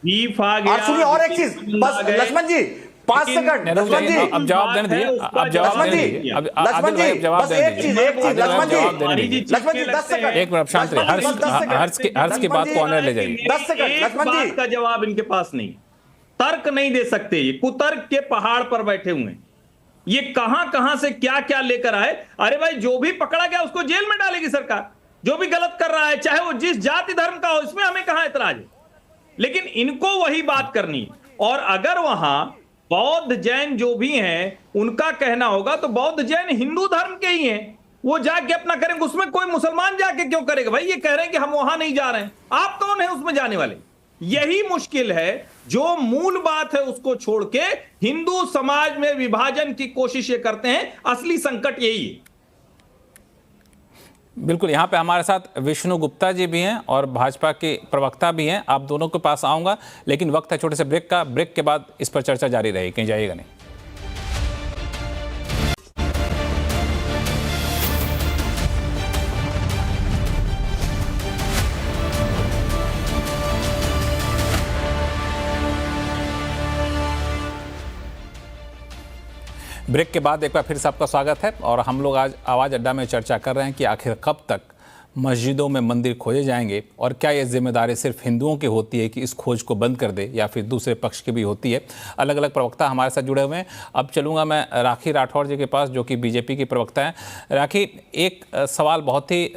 और सुनिए और एक चीज बस लक्ष्मण जी 5 सेकंड, लक्ष्मण जी अब जवाब देने दीजिए, अब जवाब देने दीजिए, अब लक्ष्मण जी जवाब बस एक चीज लक्ष्मण जी 10 सेकंड, एक मिनट शांत रहिए, हर्ष की बात को ऑनर ले जाइए। 10 सेकंड लक्ष्मण जी का जवाब इनके पास नहीं, तर्क नहीं दे सकते, ये कुतर्क के पहाड़ पर बैठे हुए हैं। ये कहां से क्या क्या लेकर आए। अरे भाई जो भी पकड़ा गया उसको जेल में डालेगी सरकार, जो भी गलत कर रहा है चाहे वो जिस जाति धर्म का हो, इसमें हमें कहां एतराज है। लेकिन इनको वही बात करनी है। और अगर वहां बौद्ध जैन जो भी हैं उनका कहना होगा तो बौद्ध जैन हिंदू धर्म के ही हैं, वो जाके अपना करेंगे, उसमें कोई मुसलमान जाके क्यों करेगा। भाई ये कह रहे हैं कि हम वहां नहीं जा रहे हैं, आप कौन है उसमें जाने वाले। यही मुश्किल है, जो मूल बात है उसको छोड़ के हिंदू समाज में विभाजन की कोशिश ये करते हैं। असली संकट यही है। बिल्कुल, यहाँ पे हमारे साथ विष्णु गुप्ता जी भी हैं और भाजपा के प्रवक्ता भी हैं, आप दोनों के पास आऊँगा, लेकिन वक्त है छोटे से ब्रेक का। ब्रेक के बाद इस पर चर्चा जारी रहेगी, कहीं जाइएगा नहीं। ब्रेक के बाद एक बार फिर से आपका स्वागत है। और हम लोग आज आवाज़ अड्डा में चर्चा कर रहे हैं कि आखिर कब तक मस्जिदों में मंदिर खोजे जाएंगे और क्या ये जिम्मेदारी सिर्फ हिंदुओं की होती है कि इस खोज को बंद कर दे या फिर दूसरे पक्ष की भी होती है। अलग अलग प्रवक्ता हमारे साथ जुड़े हुए हैं। अब चलूँगा मैं राखी राठौड़ जी के पास जो कि बीजेपी की प्रवक्ता हैं। राखी, एक सवाल बहुत ही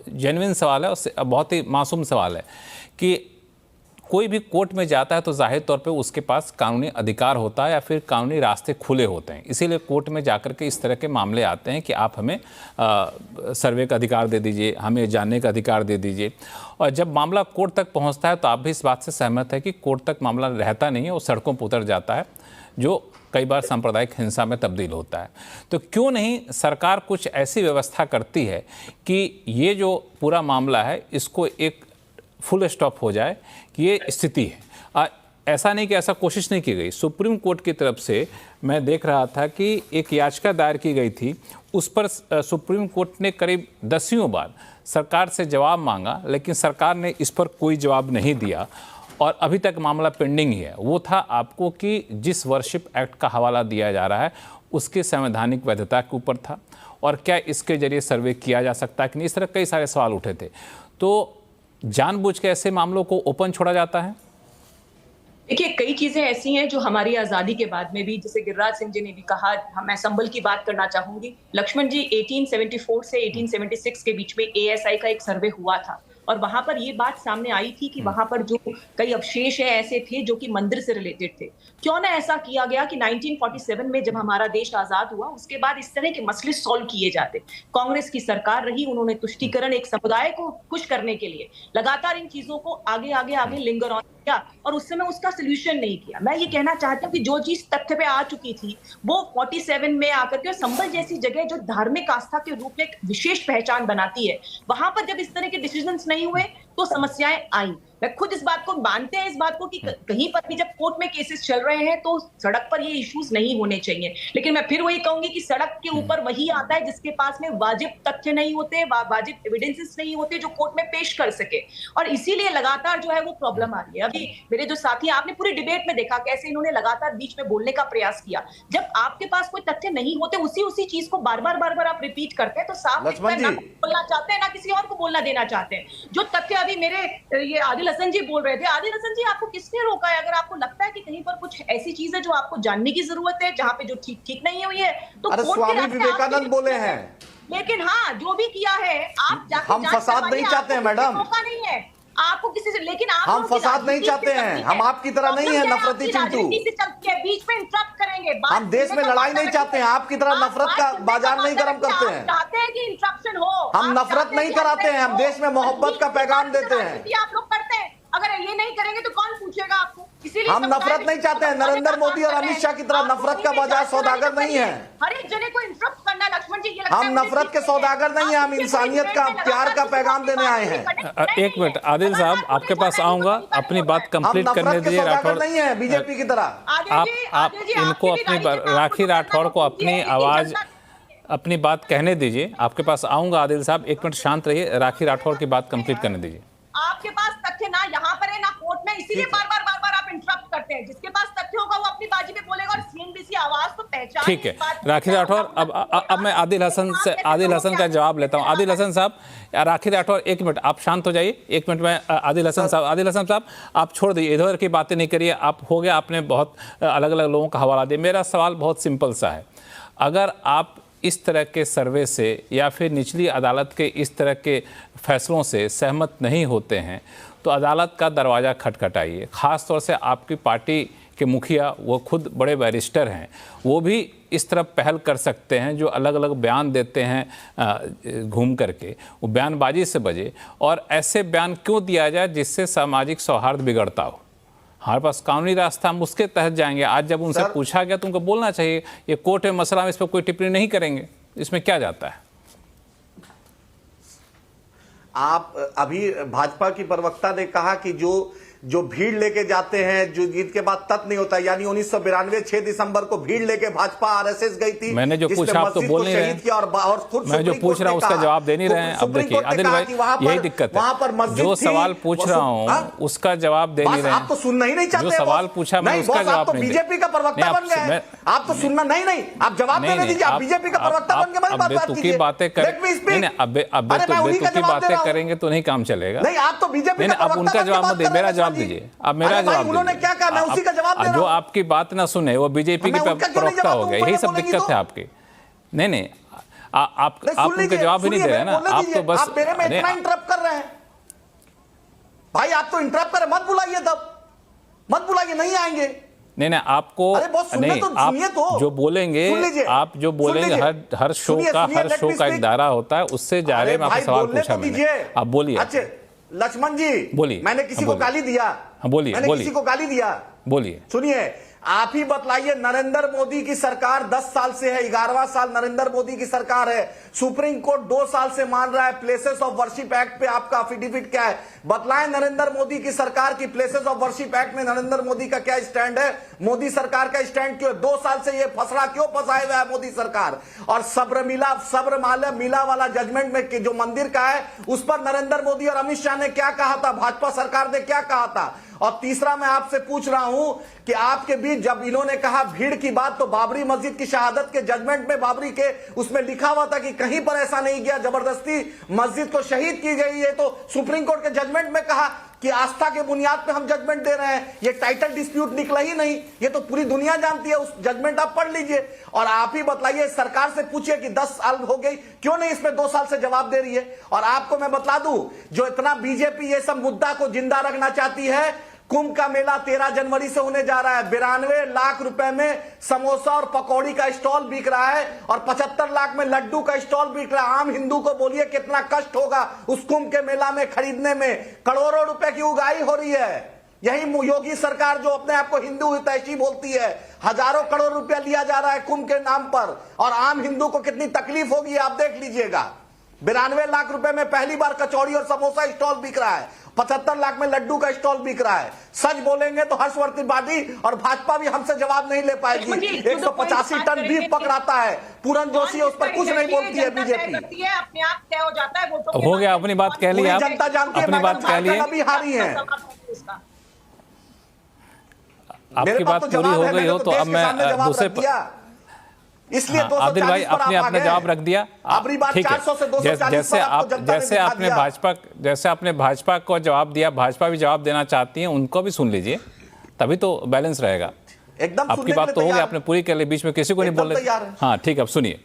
जेन्युइन सवाल है और बहुत ही मासूम सवाल है कि कोई भी कोर्ट में जाता है तो जाहिर तौर पे उसके पास कानूनी अधिकार होता है या फिर कानूनी रास्ते खुले होते हैं, इसीलिए कोर्ट में जाकर के इस तरह के मामले आते हैं कि आप हमें सर्वे का अधिकार दे दीजिए, हमें जानने का अधिकार दे दीजिए। और जब मामला कोर्ट तक पहुंचता है तो आप भी इस बात से सहमत है कि कोर्ट तक मामला रहता नहीं है, वो सड़कों पर उतर जाता है, जो कई बार सांप्रदायिक हिंसा में तब्दील होता है। तो क्यों नहीं सरकार कुछ ऐसी व्यवस्था करती है कि ये जो पूरा मामला है इसको एक फुल स्टॉप हो जाए कि ये स्थिति है। ऐसा नहीं कि ऐसा कोशिश नहीं की गई। सुप्रीम कोर्ट की तरफ से मैं देख रहा था कि एक याचिका दायर की गई थी, उस पर सुप्रीम कोर्ट ने करीब 10 बार सरकार से जवाब मांगा, लेकिन सरकार ने इस पर कोई जवाब नहीं दिया और अभी तक मामला पेंडिंग ही है। वो था आपको कि जिस वर्शिप एक्ट का हवाला दिया जा रहा है उसके संवैधानिक वैधता के ऊपर था और क्या इसके जरिए सर्वे किया जा सकता है कि नहीं, इस तरह कई सारे सवाल उठे थे। तो जानबूझ के ऐसे मामलों को ओपन छोड़ा जाता है? देखिए, कई चीजें ऐसी हैं जो हमारी आजादी के बाद में भी, जैसे गिरिराज सिंह जी ने भी कहा, मैं संबल की बात करना चाहूंगी। लक्ष्मण जी, 1874 से 1876 के बीच में एएसआई का एक सर्वे हुआ था और वहां पर ये बात सामने आई थी कि वहां पर जो कई अवशेष है ऐसे थे जो कि मंदिर से रिलेटेड थे। क्यों ना ऐसा किया गया कि 1947 में जब हमारा देश आजाद हुआ उसके बाद इस तरह के मसले सॉल्व किए जाते। कांग्रेस की सरकार रही, उन्होंने तुष्टीकरण, एक समुदाय को खुश करने के लिए लगातार इन चीजों को आगे लिंगर ऑन किया और उस समय उसका सोल्यूशन नहीं किया। मैं ये कहना चाहता हूँ कि जो चीज तथ्य पे आ चुकी थी वो 47 में आकर के, और संबल जैसी जगह जो धार्मिक आस्था के रूप में एक विशेष पहचान बनाती है, वहां पर जब इस तरह के डिसीजंस नहीं हुए तो समस्याएं आई। मैं खुद इस बात को मानते हैं, इस बात को कि कहीं पर भी जब कोर्ट में केसेस चल रहे हैं तो सड़क पर ये इश्यूज नहीं होने चाहिए। लेकिन मैं फिर वही कहूंगी कि सड़क के ऊपर वही आता है जिसके पास में वाजिब तथ्य नहीं होते, वाजिब एविडेंसेस नहीं होते जो कोर्ट में पेश कर सके, और इसीलिए लगातार जो है वो प्रॉब्लम आ रही है। अभी मेरे जो साथी, आपने पूरी डिबेट में देखा कैसे इन्होंने लगातार बीच में बोलने का प्रयास किया। जब आपके पास कोई तथ्य नहीं होते, उसी चीज को बार बार आप रिपीट करते हैं तो साफ ना बोलना चाहते हैं ना किसी और को बोलना देना चाहते हैं। जो तथ्य अभी मेरे ये आदिल हसन जी बोल रहे थे, आदिल हसन जी आपको किसने रोका है? अगर आपको लगता है कि कहीं पर कुछ ऐसी चीज है जो आपको जानने की जरूरत है, जहां पे जो ठीक नहीं हुई है, तो स्वामी विवेकानंद बोले हैं। लेकिन हाँ, जो भी किया है आप जाके हम फसाद नहीं चाहते हैं मैडम, मौका नहीं है आपको किसी से, लेकिन आप हम फसाद नहीं चाहते हैं, हम आपकी तरह नहीं है नफरती चिंटू। बीच में इंटरप्ट करेंगे, हम देश में लड़ाई नहीं चाहते हैं, आपकी तरह नफरत का बाजार नहीं गर्म करते हैं। चाहते हैं कि इंटरप्शन हो, हम नफरत नहीं कराते हैं, हम देश में मोहब्बत का पैगाम देते हैं। आप लोग करते हैं, अगर ये नहीं करेंगे तो कौन पूछेगा आपको? इसीलिए हम नफरत नहीं चाहते हैं, नरेंद्र मोदी और अमित शाह की तरह नफरत का बाजार सौदागर नहीं है। हर एक जने को इंटरप्ट करना, लक्ष्मण जी, हम नफरत के सौदागर नहीं है, हम इंसानियत का, प्यार का पैगाम देने आए हैं। एक मिनट आदिल साहब, आपके पास आऊंगा, अपनी बात कंप्लीट करने दीजिए। राठौड़ नहीं है बीजेपी की तरह। आप इनको अपनी राखी राठौड़ को अपनी आवाज, अपनी बात कहने दीजिए। आपके पास आऊंगा आदिल साहब, एक मिनट शांत रहिए, राखी राठौड़ की बात कंप्लीट करने दीजिए। आपके पास तथ्य ना यहाँ पर है ना कोर्ट में, इसीलिए बार बार आप इंटरप्ट करते हैं। जिसके पास तथ्य होगा वो अपनी बाजी में बोलेगा, और सीएनबीसी आवाज तो पहचान। ठीक है राखी राठौड़, अब मैं आदिल हसन का जवाब लेता हूं। आदिल हसन साहब, राखी राठौड़ एक मिनट आप शांत हो जाइए, एक मिनट में आदिल हसन साहब आप छोड़ दीजिए, इधर की बातें नहीं करिए। आप हो गया, आपने बहुत अलग अलग लोगों का हवाला दिया। मेरा सवाल बहुत सिंपल सा है, अगर आप इस तरह के सर्वे से या फिर निचली अदालत के इस तरह के फैसलों से सहमत नहीं होते हैं तो अदालत का दरवाज़ा खटखटाइए। ख़ास तौर से आपकी पार्टी के मुखिया, वो खुद बड़े बैरिस्टर हैं, वो भी इस तरह पहल कर सकते हैं, जो अलग अलग बयान देते हैं घूम करके, वो बयानबाजी से बचे। और ऐसे बयान क्यों दिया जाए जिससे सामाजिक सौहार्द बिगड़ता हो? हमारे पास कानूनी रास्ता, हम उसके तहत जाएंगे। आज जब उनसे पूछा गया तो उनको बोलना चाहिए ये कोर्ट में मसला, हम इस पर कोई टिप्पणी नहीं करेंगे, इसमें क्या जाता है? आप अभी भाजपा की प्रवक्ता ने कहा कि जो भीड़ लेके जाते हैं, जो जीत के बाद तत् नहीं होता, यानी 1992 6 दिसंबर को भीड़ लेके भाजपा आरएसएस गई थी। मैंने जो पूछा आप तो बोल नहीं रहे, मैं जो पूछ रहा हूँ उसका जवाब दे नहीं रहे हैं। अब देखिए आदिल भाई, यही दिक्कत है, जो सवाल पूछ रहा हूँ उसका जवाब दे नहीं रहे हैं। आप तो सुनना ही नहीं चाहते, जो सवाल पूछा मैं उसका जवाब नहीं। बीजेपी का प्रवक्ता बन गए, आप तो सुनना नहीं, आप जवाब देने दीजिए। आप बीजेपी का प्रवक्ता बन के बेतुकी बातें करेंगे तो नहीं काम चलेगा। नहीं, आप तो बीजेपी का अब उनका जवाब मत दीजिए, मेरा जवाब दीजिए। अब मेरा जवाब, उन्होंने क्या कहा, मैं उसी का जवाब दे रहा हूं। जो आपकी बात ना सुने वो बीजेपी के प्रवक्ता हो गए, यही सब दिक्कत है आपकी। नहीं आप उनका जवाब ही नहीं दे रहे ना, आप तो बस मेरे में इतना इंटरप्ट कर रहे हैं। भाई आप तो इंटरप्ट करें, मत बुलाइए, तब मत बुलाइए, नहीं आएंगे। नहीं आपको नहीं, आप जो बोलेंगे, आप जो बोलेंगे, हर शो का एक दायरा होता है, उससे दायरे में आपका सवाल पूछा मैंने, आप बोलिए। लक्ष्मण जी बोलिए, मैंने किसी को गाली दिया? बोलिए, मैंने किसी को गाली दिया? बोलिए, सुनिए, आप ही बतलाइए। नरेंद्र मोदी की सरकार 10 साल से है, 11वां साल नरेंद्र मोदी की सरकार है। सुप्रीम कोर्ट 2 साल से मान रहा है। प्लेसेस ऑफ वर्शिप एक्ट पे आपका एफिडेविट क्या है? बतलाएं नरेंद्र मोदी की सरकार की प्लेसेस ऑफ वर्शिप एक्ट में नरेंद्र मोदी का क्या स्टैंड है? मोदी सरकार का स्टैंड क्यों? 2 साल से ये फसड़ा क्यों फंसाए हुआ है मोदी सरकार? और सबरमाला मिला वाला जजमेंट में जो मंदिर का है, उस पर नरेंद्र मोदी और अमित शाह ने क्या कहा था, भाजपा सरकार ने क्या कहा था? और तीसरा मैं आपसे पूछ रहा हूं कि आपके बीच जब इन्होंने कहा भीड़ की बात, तो बाबरी मस्जिद की शहादत के जजमेंट में बाबरी के उसमें लिखा हुआ था कि कहीं पर ऐसा नहीं किया, जबरदस्ती मस्जिद को शहीद की गई है। तो सुप्रीम कोर्ट के जजमेंट में कहा कि आस्था के बुनियाद पे हम जजमेंट दे रहे हैं। ये टाइटल डिस्प्यूट निकला ही नहीं, ये तो पूरी दुनिया जानती है। उस जजमेंट आप पढ़ लीजिए और आप ही बतलाइए, सरकार से पूछिए कि 10 साल हो गई, क्यों नहीं इसमें 2 साल से जवाब दे रही है? और आपको मैं बतला दूं, जो इतना बीजेपी ये सब मुद्दा को जिंदा रखना चाहती है, कुंभ का मेला 13 जनवरी से होने जा रहा है। 92 लाख रुपए में समोसा और पकौड़ी का स्टॉल बिक रहा है और 75 लाख में लड्डू का स्टॉल बिक रहा है। आम हिंदू को बोलिए कितना कष्ट होगा उस कुंभ के मेला में खरीदने में। करोड़ों रुपए की उगाही हो रही है। यही योगी सरकार जो अपने आप को हिंदू हितैषी बोलती है, हजारों करोड़ रुपया लिया जा रहा है कुंभ के नाम पर, और आम हिंदू को कितनी तकलीफ होगी आप देख लीजिएगा। 92 लाख रुपए में पहली बार कचौड़ी और समोसा स्टॉल बिक रहा है, 75 लाख में लड्डू का स्टॉल बिक रहा है। सच बोलेंगे तो हर्षवर्धन पार्टी और भाजपा भी हमसे जवाब नहीं ले पाएगी। 185 टन बीफ पकड़ाता है, पूरन जोशी उस पर कुछ नहीं बोलती है बीजेपी। अपने आप तय हो जाता है वोटों हो गया, अपनी बात कह ली आप, जनता जानती है अपनी बात कह ली, अभी हारी है। आपकी बात पूरी हो गई हो तो अब मैं दूसरे इसलिए आदिल भाई आपने जवाब रख दिया, ठीक है। जैसे आपने भाजपा को जवाब दिया, भाजपा भी जवाब देना चाहती है, उनको भी सुन लीजिए, तभी तो बैलेंस रहेगा। एकदम आपकी बात तो हो गई, आपने पूरी कर ली, बीच में किसी को नहीं बोल रहे। हाँ ठीक है, अब सुनिए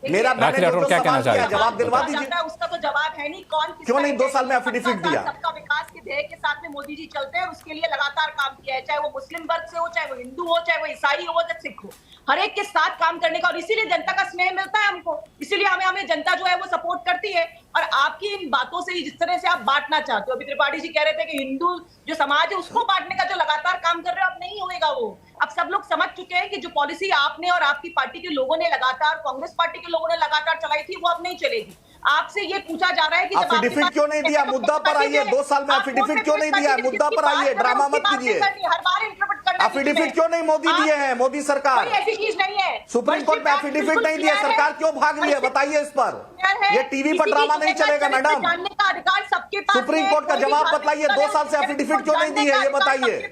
मेरा राखी राठौर क्या कहना चाह रहे हैं? जवाब दिलवा दीजिए। उसका तो जवाब है नहीं, कौन क्यों नहीं 2 साल में एफिडेविट दिया? सबका विकास के ध्येय के साथ में मोदी जी चलते हैं, उसके लिए लगातार काम किया है, चाहे वो मुस्लिम वर्ग से हो, चाहे वो हिंदू हो, चाहे वो ईसाई हो, चाहे सिख हो, हर एक के साथ काम करने का, और इसीलिए जनता का स्नेह मिलता है हमको, इसीलिए हमें जनता जो है वो सपोर्ट करती है। और आपकी इन बातों से, जिस तरह से आप बांटना चाहते हो, अभी त्रिपाठी जी कह रहे थे कि हिंदू जो समाज है उसको बांटने का जो लगातार काम कर रहे हो, अब नहीं होएगा वो। अब सब लोग समझ चुके हैं कि जो पॉलिसी आपने और आपकी पार्टी के लोगों ने लगातार, कांग्रेस पार्टी के लोगों ने लगातार चलाई थी, वो अब नहीं चलेगी। आपसे ये पूछा जा रहा है कि एफिडेविट क्यों नहीं दिया? मुद्दा पर आइए, 2 साल में एफिडेविट क्यों नहीं दिया? मुद्दा पर आइए, ड्रामा मत कीजिए। हर बार इंटरप्रेट करना, एफिडेविट क्यों नहीं मोदी दिए हैं? मोदी सरकार, ऐसी चीज नहीं है। सुप्रीम कोर्ट में एफिडेविट नहीं दिया, सरकार क्यों भाग रही है? बताइए इस पर। ये टीवी पर ड्रामा नहीं चलेगा मैडम। जानने का अधिकार सबके पास, सुप्रीम कोर्ट का जवाब बताइए, 2 साल से एफिडेविट क्यों नहीं दी है, ये बताइए।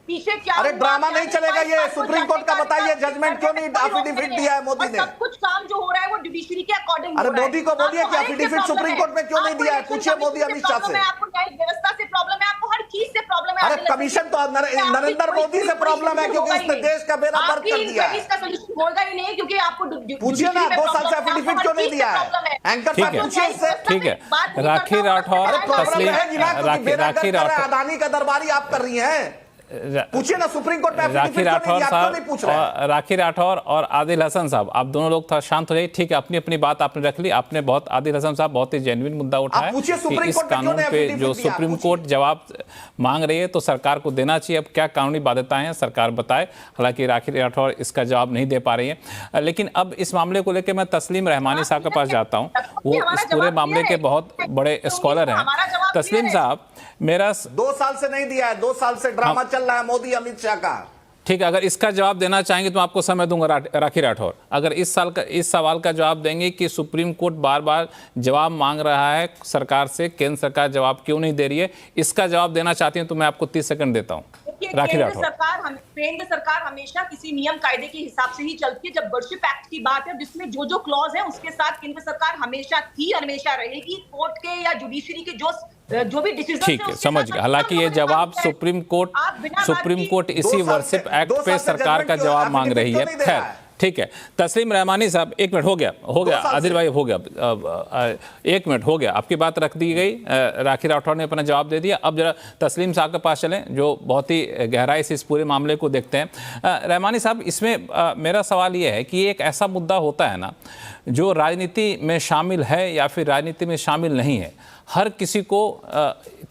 पीछे क्या, अरे ड्रामा नहीं चलेगा ये, सुप्रीम कोर्ट का बताइए, जजमेंट क्यों नहीं एफिडेविट दिया है मोदी ने? सब कुछ काम जो हो रहा है वो जुडिशरी के अकॉर्डिंग। अरे मोदी को बोलिए कि एफिडेविट सुप्रीम कोर्ट में क्यों नहीं दिया है, पूछिए मोदी अमित शाह से। आपको न्यायिक व्यवस्था से प्रॉब्लम है, आपको हर चीज से प्रॉब्लम है। अरे कमीशन तो नरेंद्र मोदी से प्रॉब्लम है, क्योंकि इसने देश का बेड़ा गर्क कर दिया है। इसका सोल्यूशन होगा ही नहीं, क्योंकि आपको पूछिए ना, 2 साल से एफिडेविट क्यों नहीं दिया है? एंकर साहब पूछिए इससे। ठीक है, राखी राठौर, तस्लीम, राखी राठौर, अदानी का दरबारी आप कर रही हैं, पूछिए ना सुप्रीम कोर्ट में। राखी राठौर साहब, राखी राठौर और आदिल हसन साहब, आप दोनों लोग थोड़ा शांत हो जाइए। ठीक है, अपनी अपनी बात आपने रख ली, आपने बहुत, आदिल हसन साहब बहुत ही जेन्युइन मुद्दा उठाया कि इस कानून पे जो सुप्रीम कोर्ट जवाब मांग रही है तो सरकार को देना चाहिए। अब क्या कानूनी बाध्यताएं हैं सरकार बताए। हालांकि राखी राठौर इसका जवाब नहीं दे पा रही है। लेकिन अब इस मामले को लेकर मैं तस्लीम रहमानी साहब के पास जाता हूँ, वो इस पूरे मामले के बहुत बड़े स्कॉलर हैं। तस्लीम साहब, मेरा 2 साल से नहीं दिया है, 2 साल से ड्रामा चल रहा है मोदी अमित शाह का। ठीक है, अगर इसका जवाब देना चाहेंगे तो आपको समय दूंगा। राखी राठौर, अगर इस सवाल का जवाब देंगे कि सुप्रीम कोर्ट बार बार जवाब मांग रहा है सरकार से, केंद्र सरकार जवाब क्यों नहीं दे रही है, इसका जवाब देना चाहती हैं तो मैं आपको 30 सेकंड देता हूं। राखी राठौर, केंद्र सरकार हमेशा किसी नियम कायदे के हिसाब से ही चलती है। जब वर्शिप एक्ट की बात है, जिसमें जो जो क्लॉज है उसके साथ केंद्र सरकार हमेशा थी, हमेशा रहेगी। कोर्ट के या जुडिशरी के जो भी डिसीजन, ठीक है, समझ गया। हालांकि ये जवाब सुप्रीम कोर्ट इसी वर्शिप एक्ट पे सरकार का जवाब मांग रही है। खैर ठीक है, तस्लीम रहमानी साहब, 1 मिनट हो गया आदिल भाई, हो गया 1 मिनट हो गया, आपकी बात रख दी गई। राखी राठौर ने अपना जवाब दे दिया। अब जरा तस्लीम साहब के पास चलें, जो बहुत ही गहराई से इस पूरे मामले को देखते हैं। रहमानी साहब, इसमें मेरा सवाल ये है कि एक ऐसा मुद्दा होता है ना जो राजनीति में शामिल है या फिर राजनीति में शामिल नहीं है, हर किसी को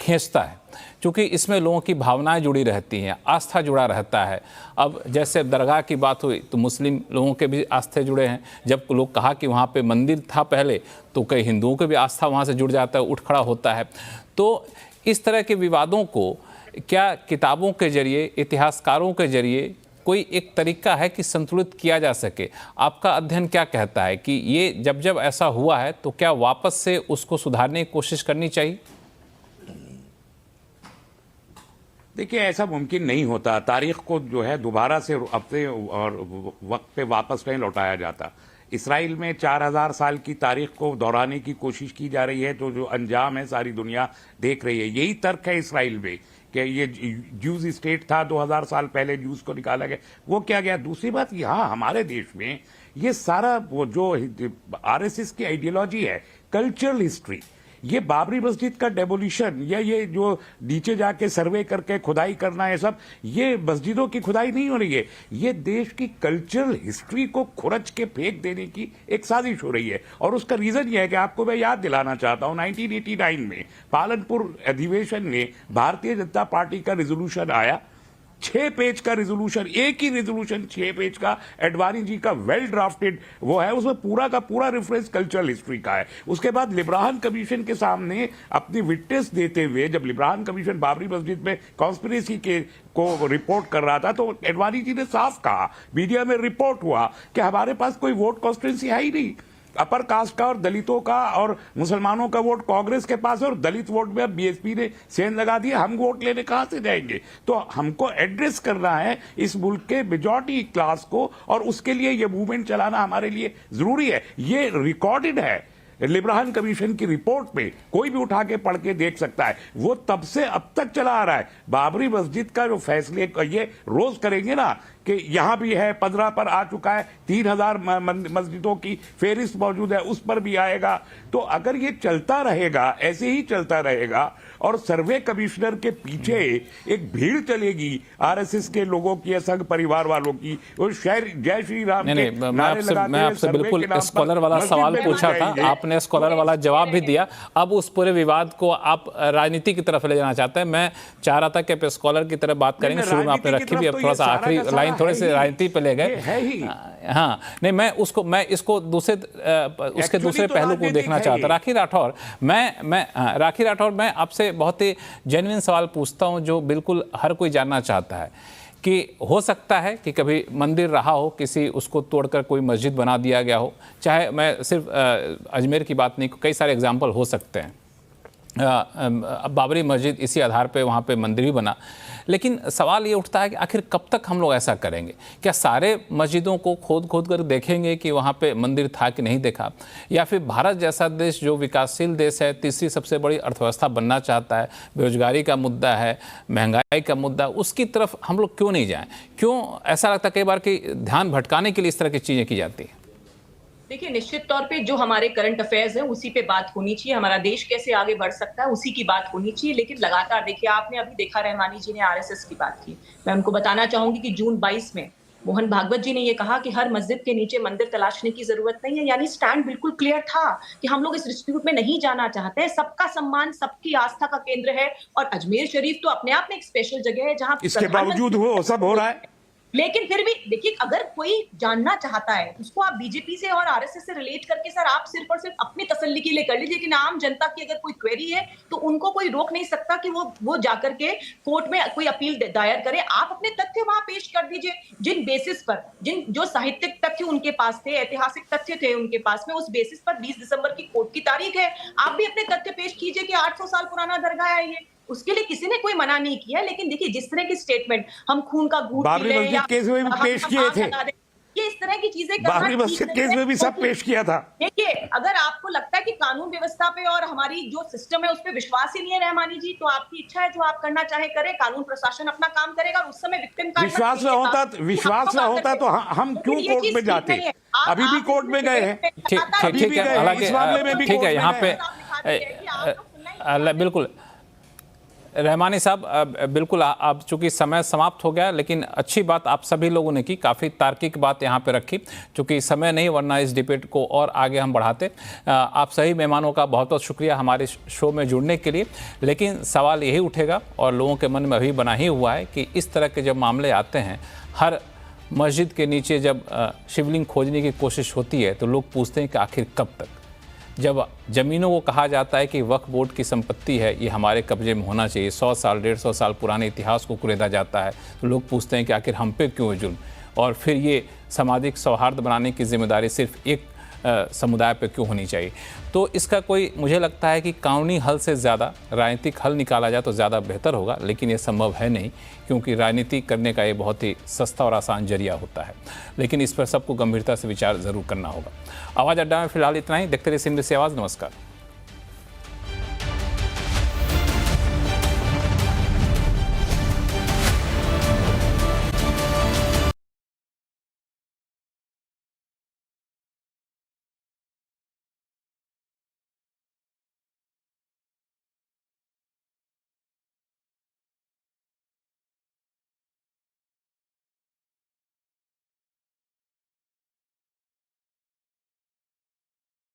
खींचता है, क्योंकि इसमें लोगों की भावनाएं जुड़ी रहती हैं, आस्था जुड़ा रहता है। अब जैसे दरगाह की बात हुई तो मुस्लिम लोगों के भी आस्थे जुड़े हैं। जब लोग कहा कि वहाँ पे मंदिर था पहले, तो कई हिंदुओं के भी आस्था वहाँ से जुड़ जाता है, उठ खड़ा होता है। तो इस तरह के विवादों को क्या किताबों के जरिए, इतिहासकारों के जरिए कोई एक तरीका है कि संतुलित किया जा सके? आपका अध्ययन क्या कहता है कि ये जब ऐसा हुआ है तो क्या वापस से उसको सुधारने की कोशिश करनी चाहिए? देखिए, ऐसा मुमकिन नहीं होता। तारीख को जो है दोबारा से अपने और वक्त पे वापस नहीं लौटाया जाता। इसराइल में 4000 साल की तारीख को दोहराने की कोशिश की जा रही है, तो जो अंजाम है सारी दुनिया देख रही है। यही तर्क है इसराइल में कि ये ज्यूज स्टेट था, 2000 साल पहले ज्यूज को निकाला गया, वो क्या गया। दूसरी बात, यहाँ हमारे देश में ये सारा वो जो आरएसएस की आइडियोलॉजी है, कल्चरल हिस्ट्री, ये बाबरी मस्जिद का डेमोलिशन या ये जो नीचे जाके सर्वे करके खुदाई करना, ये सब, ये मस्जिदों की खुदाई नहीं हो रही है, ये देश की कल्चरल हिस्ट्री को खुरच के फेंक देने की एक साजिश हो रही है। और उसका रीजन ये है कि आपको मैं याद दिलाना चाहता हूं, 1989 में पालनपुर अधिवेशन में भारतीय जनता पार्टी का रेजोल्यूशन आया 6 पेज का रिजोल्यूशन, एक ही रिजोल्यूशन 6 पेज का, एडवाणी जी का वेल ड्राफ्टेड वो है, उसमें पूरा का पूरा रेफरेंस कल्चरल हिस्ट्री का है। उसके बाद लिब्राहन कमीशन के सामने अपनी विटनेस देते हुए, जब लिब्राहन कमीशन बाबरी मस्जिद में कॉन्स्पिरेसी के को रिपोर्ट कर रहा था, तो एडवाणी जी ने साफ कहा, मीडिया में रिपोर्ट हुआ कि हमारे पास कोई वोट कॉन्स्टिट्यूंसी है ही नहीं, अपर कास्ट का और दलितों का और मुसलमानों का वोट कांग्रेस के पास है, और दलित वोट में अब बीएसपी ने सेंध लगा दिया, हम वोट लेने कहां से जाएंगे। तो हमको एड्रेस करना है इस मुल्क के मेजॉरिटी क्लास को, और उसके लिए ये मूवमेंट चलाना हमारे लिए जरूरी है। ये रिकॉर्डेड है लिब्राहन कमीशन की रिपोर्ट में, कोई भी उठा के पढ़ के देख सकता है। वो तब से अब तक चला आ रहा है। बाबरी मस्जिद का जो फैसले ये रोज करेंगे ना कि यहां भी है, 15 पर आ चुका है, 3000 मस्जिदों की फेरिस्त मौजूद है, उस पर भी आएगा। तो अगर ये चलता रहेगा, ऐसे ही चलता रहेगा, और सर्वे कमिश्नर के पीछे एक भीड़ चलेगी आरएसएस के लोगों की, संघ परिवार वालों की, वो शहर जय श्री राम नहीं, मैं आपसे बिल्कुल स्कॉलर वाला सवाल पूछा था, आपने स्कॉलर वाला जवाब भी दिया। अब उस पूरे विवाद को आप राजनीति की तरफ ले जाना चाहते हैं। मैं चाह रहा था कि आप स्कॉलर की तरफ बात करेंगे, शुरू में आपने रखी भी, अब थोड़ा सा आखिरी लाइन थोड़े से राजनीति पे ले गए। हाँ, नहीं, मैं इसको उसके दूसरे पहलू को देखना चाहता। राखी राठौर, राखी राठौर, मैं आपसे बहुत ही जेन्युइन सवाल पूछता हूं, जो बिल्कुल हर कोई जानना चाहता है कि हो सकता है कि कभी मंदिर रहा हो, किसी उसको तोड़कर कोई मस्जिद बना दिया गया हो, चाहे मैं सिर्फ अजमेर की बात नहीं, कई सारे एग्जाम्पल हो सकते हैं। बाबरी मस्जिद इसी आधार पे वहाँ पे मंदिर भी बना, लेकिन सवाल ये उठता है कि आखिर कब तक हम लोग ऐसा करेंगे? क्या सारे मस्जिदों को खोद कर देखेंगे कि वहाँ पे मंदिर था कि नहीं देखा? या फिर भारत जैसा देश जो विकासशील देश है, तीसरी सबसे बड़ी अर्थव्यवस्था बनना चाहता है, बेरोजगारी का मुद्दा है, महंगाई का मुद्दा, उसकी तरफ हम लोग क्यों नहीं जाएं? क्यों ऐसा लगता है कई बार कि ध्यान भटकाने के लिए इस तरह की चीज़ें की जाती हैं? देखिए, निश्चित तौर पे जो हमारे करंट अफेयर्स है उसी पे बात होनी चाहिए, हमारा देश कैसे आगे बढ़ सकता है उसी की बात होनी चाहिए। लेकिन लगातार देखिए, आपने अभी देखा रहमानी जी ने आरएसएस की बात की, मैं उनको बताना चाहूंगी कि जून 22 में मोहन भागवत जी ने ये कहा कि हर मस्जिद के नीचे मंदिर तलाशने की जरूरत नहीं है। यानी स्टैंड बिल्कुल क्लियर था कि हम लोग इस डिस्प्यूट में नहीं जाना चाहते हैं, सबका सम्मान, सबकी आस्था का केंद्र है, और अजमेर शरीफ तो अपने आप में एक स्पेशल जगह है जहां इसके बावजूद वो सब हो रहा है। लेकिन फिर भी देखिए, अगर कोई जानना चाहता है उसको आप बीजेपी से और आरएसएस से रिलेट करके सर आप सिर्फ और सिर्फ अपनी तसल्ली के लिए कर लीजिए, लेकिन आम जनता की अगर कोई क्वेरी है तो उनको कोई रोक नहीं सकता कि वो जाकर के कोर्ट में कोई अपील दायर करे। आप अपने तथ्य वहां पेश कर दीजिए, जिन बेसिस पर, जो साहित्यिक तथ्य उनके पास थे, ऐतिहासिक तथ्य थे उनके पास में, उस बेसिस पर 20 दिसंबर की कोर्ट की तारीख है, आप भी अपने तथ्य पेश कीजिए कि 800 साल पुराना दरगाह है ये, उसके लिए किसी ने कोई मना नहीं किया। लेकिन देखिए, जिस तरह की स्टेटमेंट हम खून का घूंट बाबरी मस्जिद केस में भी पेश किए थे, ये इस तरह की चीजें बाबरी मस्जिद केस में भी सब पेश किया था। देखिए, अगर आपको लगता है कि कानून व्यवस्था पे और हमारी जो सिस्टम है उस पर विश्वास ही नहीं है रहमानी जी, तो आपकी इच्छा है, जो आप करना चाहे करें, कानून प्रशासन अपना काम करेगा, और उस समय विक्टिम का विश्वास न होता तो हम क्यों कोर्ट में जाते? अभी भी कोर्ट में गए हैं। ठीक है, हालांकि ठीक है, यहाँ पे बिल्कुल रहमानी साहब, बिल्कुल आप चूंकि समय समाप्त हो गया, लेकिन अच्छी बात आप सभी लोगों ने की, काफ़ी तार्किक बात यहाँ पे रखी, चूंकि समय नहीं, वरना इस डिबेट को और आगे हम बढ़ाते। आप सही मेहमानों का बहुत बहुत शुक्रिया हमारे शो में जुड़ने के लिए। लेकिन सवाल यही उठेगा, और लोगों के मन में अभी बना ही हुआ है, कि इस तरह के जब मामले आते हैं, हर मस्जिद के नीचे जब शिवलिंग खोजने की कोशिश होती है, तो लोग पूछते हैं कि आखिर कब तक? जब ज़मीनों को कहा जाता है कि वक्फ बोर्ड की संपत्ति है, ये हमारे कब्जे में होना चाहिए, 100 साल 150 साल पुराने इतिहास को कुरेदा जाता है, तो लोग पूछते हैं कि आखिर हम पे क्यों है जुल्म, और फिर ये सामाजिक सौहार्द बनाने की जिम्मेदारी सिर्फ एक समुदाय पे क्यों होनी चाहिए? तो इसका कोई, मुझे लगता है कि कानूनी हल से ज़्यादा राजनीतिक हल निकाला जाए तो ज़्यादा बेहतर होगा, लेकिन ये संभव है नहीं, क्योंकि राजनीति करने का ये बहुत ही सस्ता और आसान जरिया होता है। लेकिन इस पर सबको गंभीरता से विचार ज़रूर करना होगा। आवाज़ अड्डा में फिलहाल इतना ही। देखते रहिए सिंध से आवाज़। नमस्कार।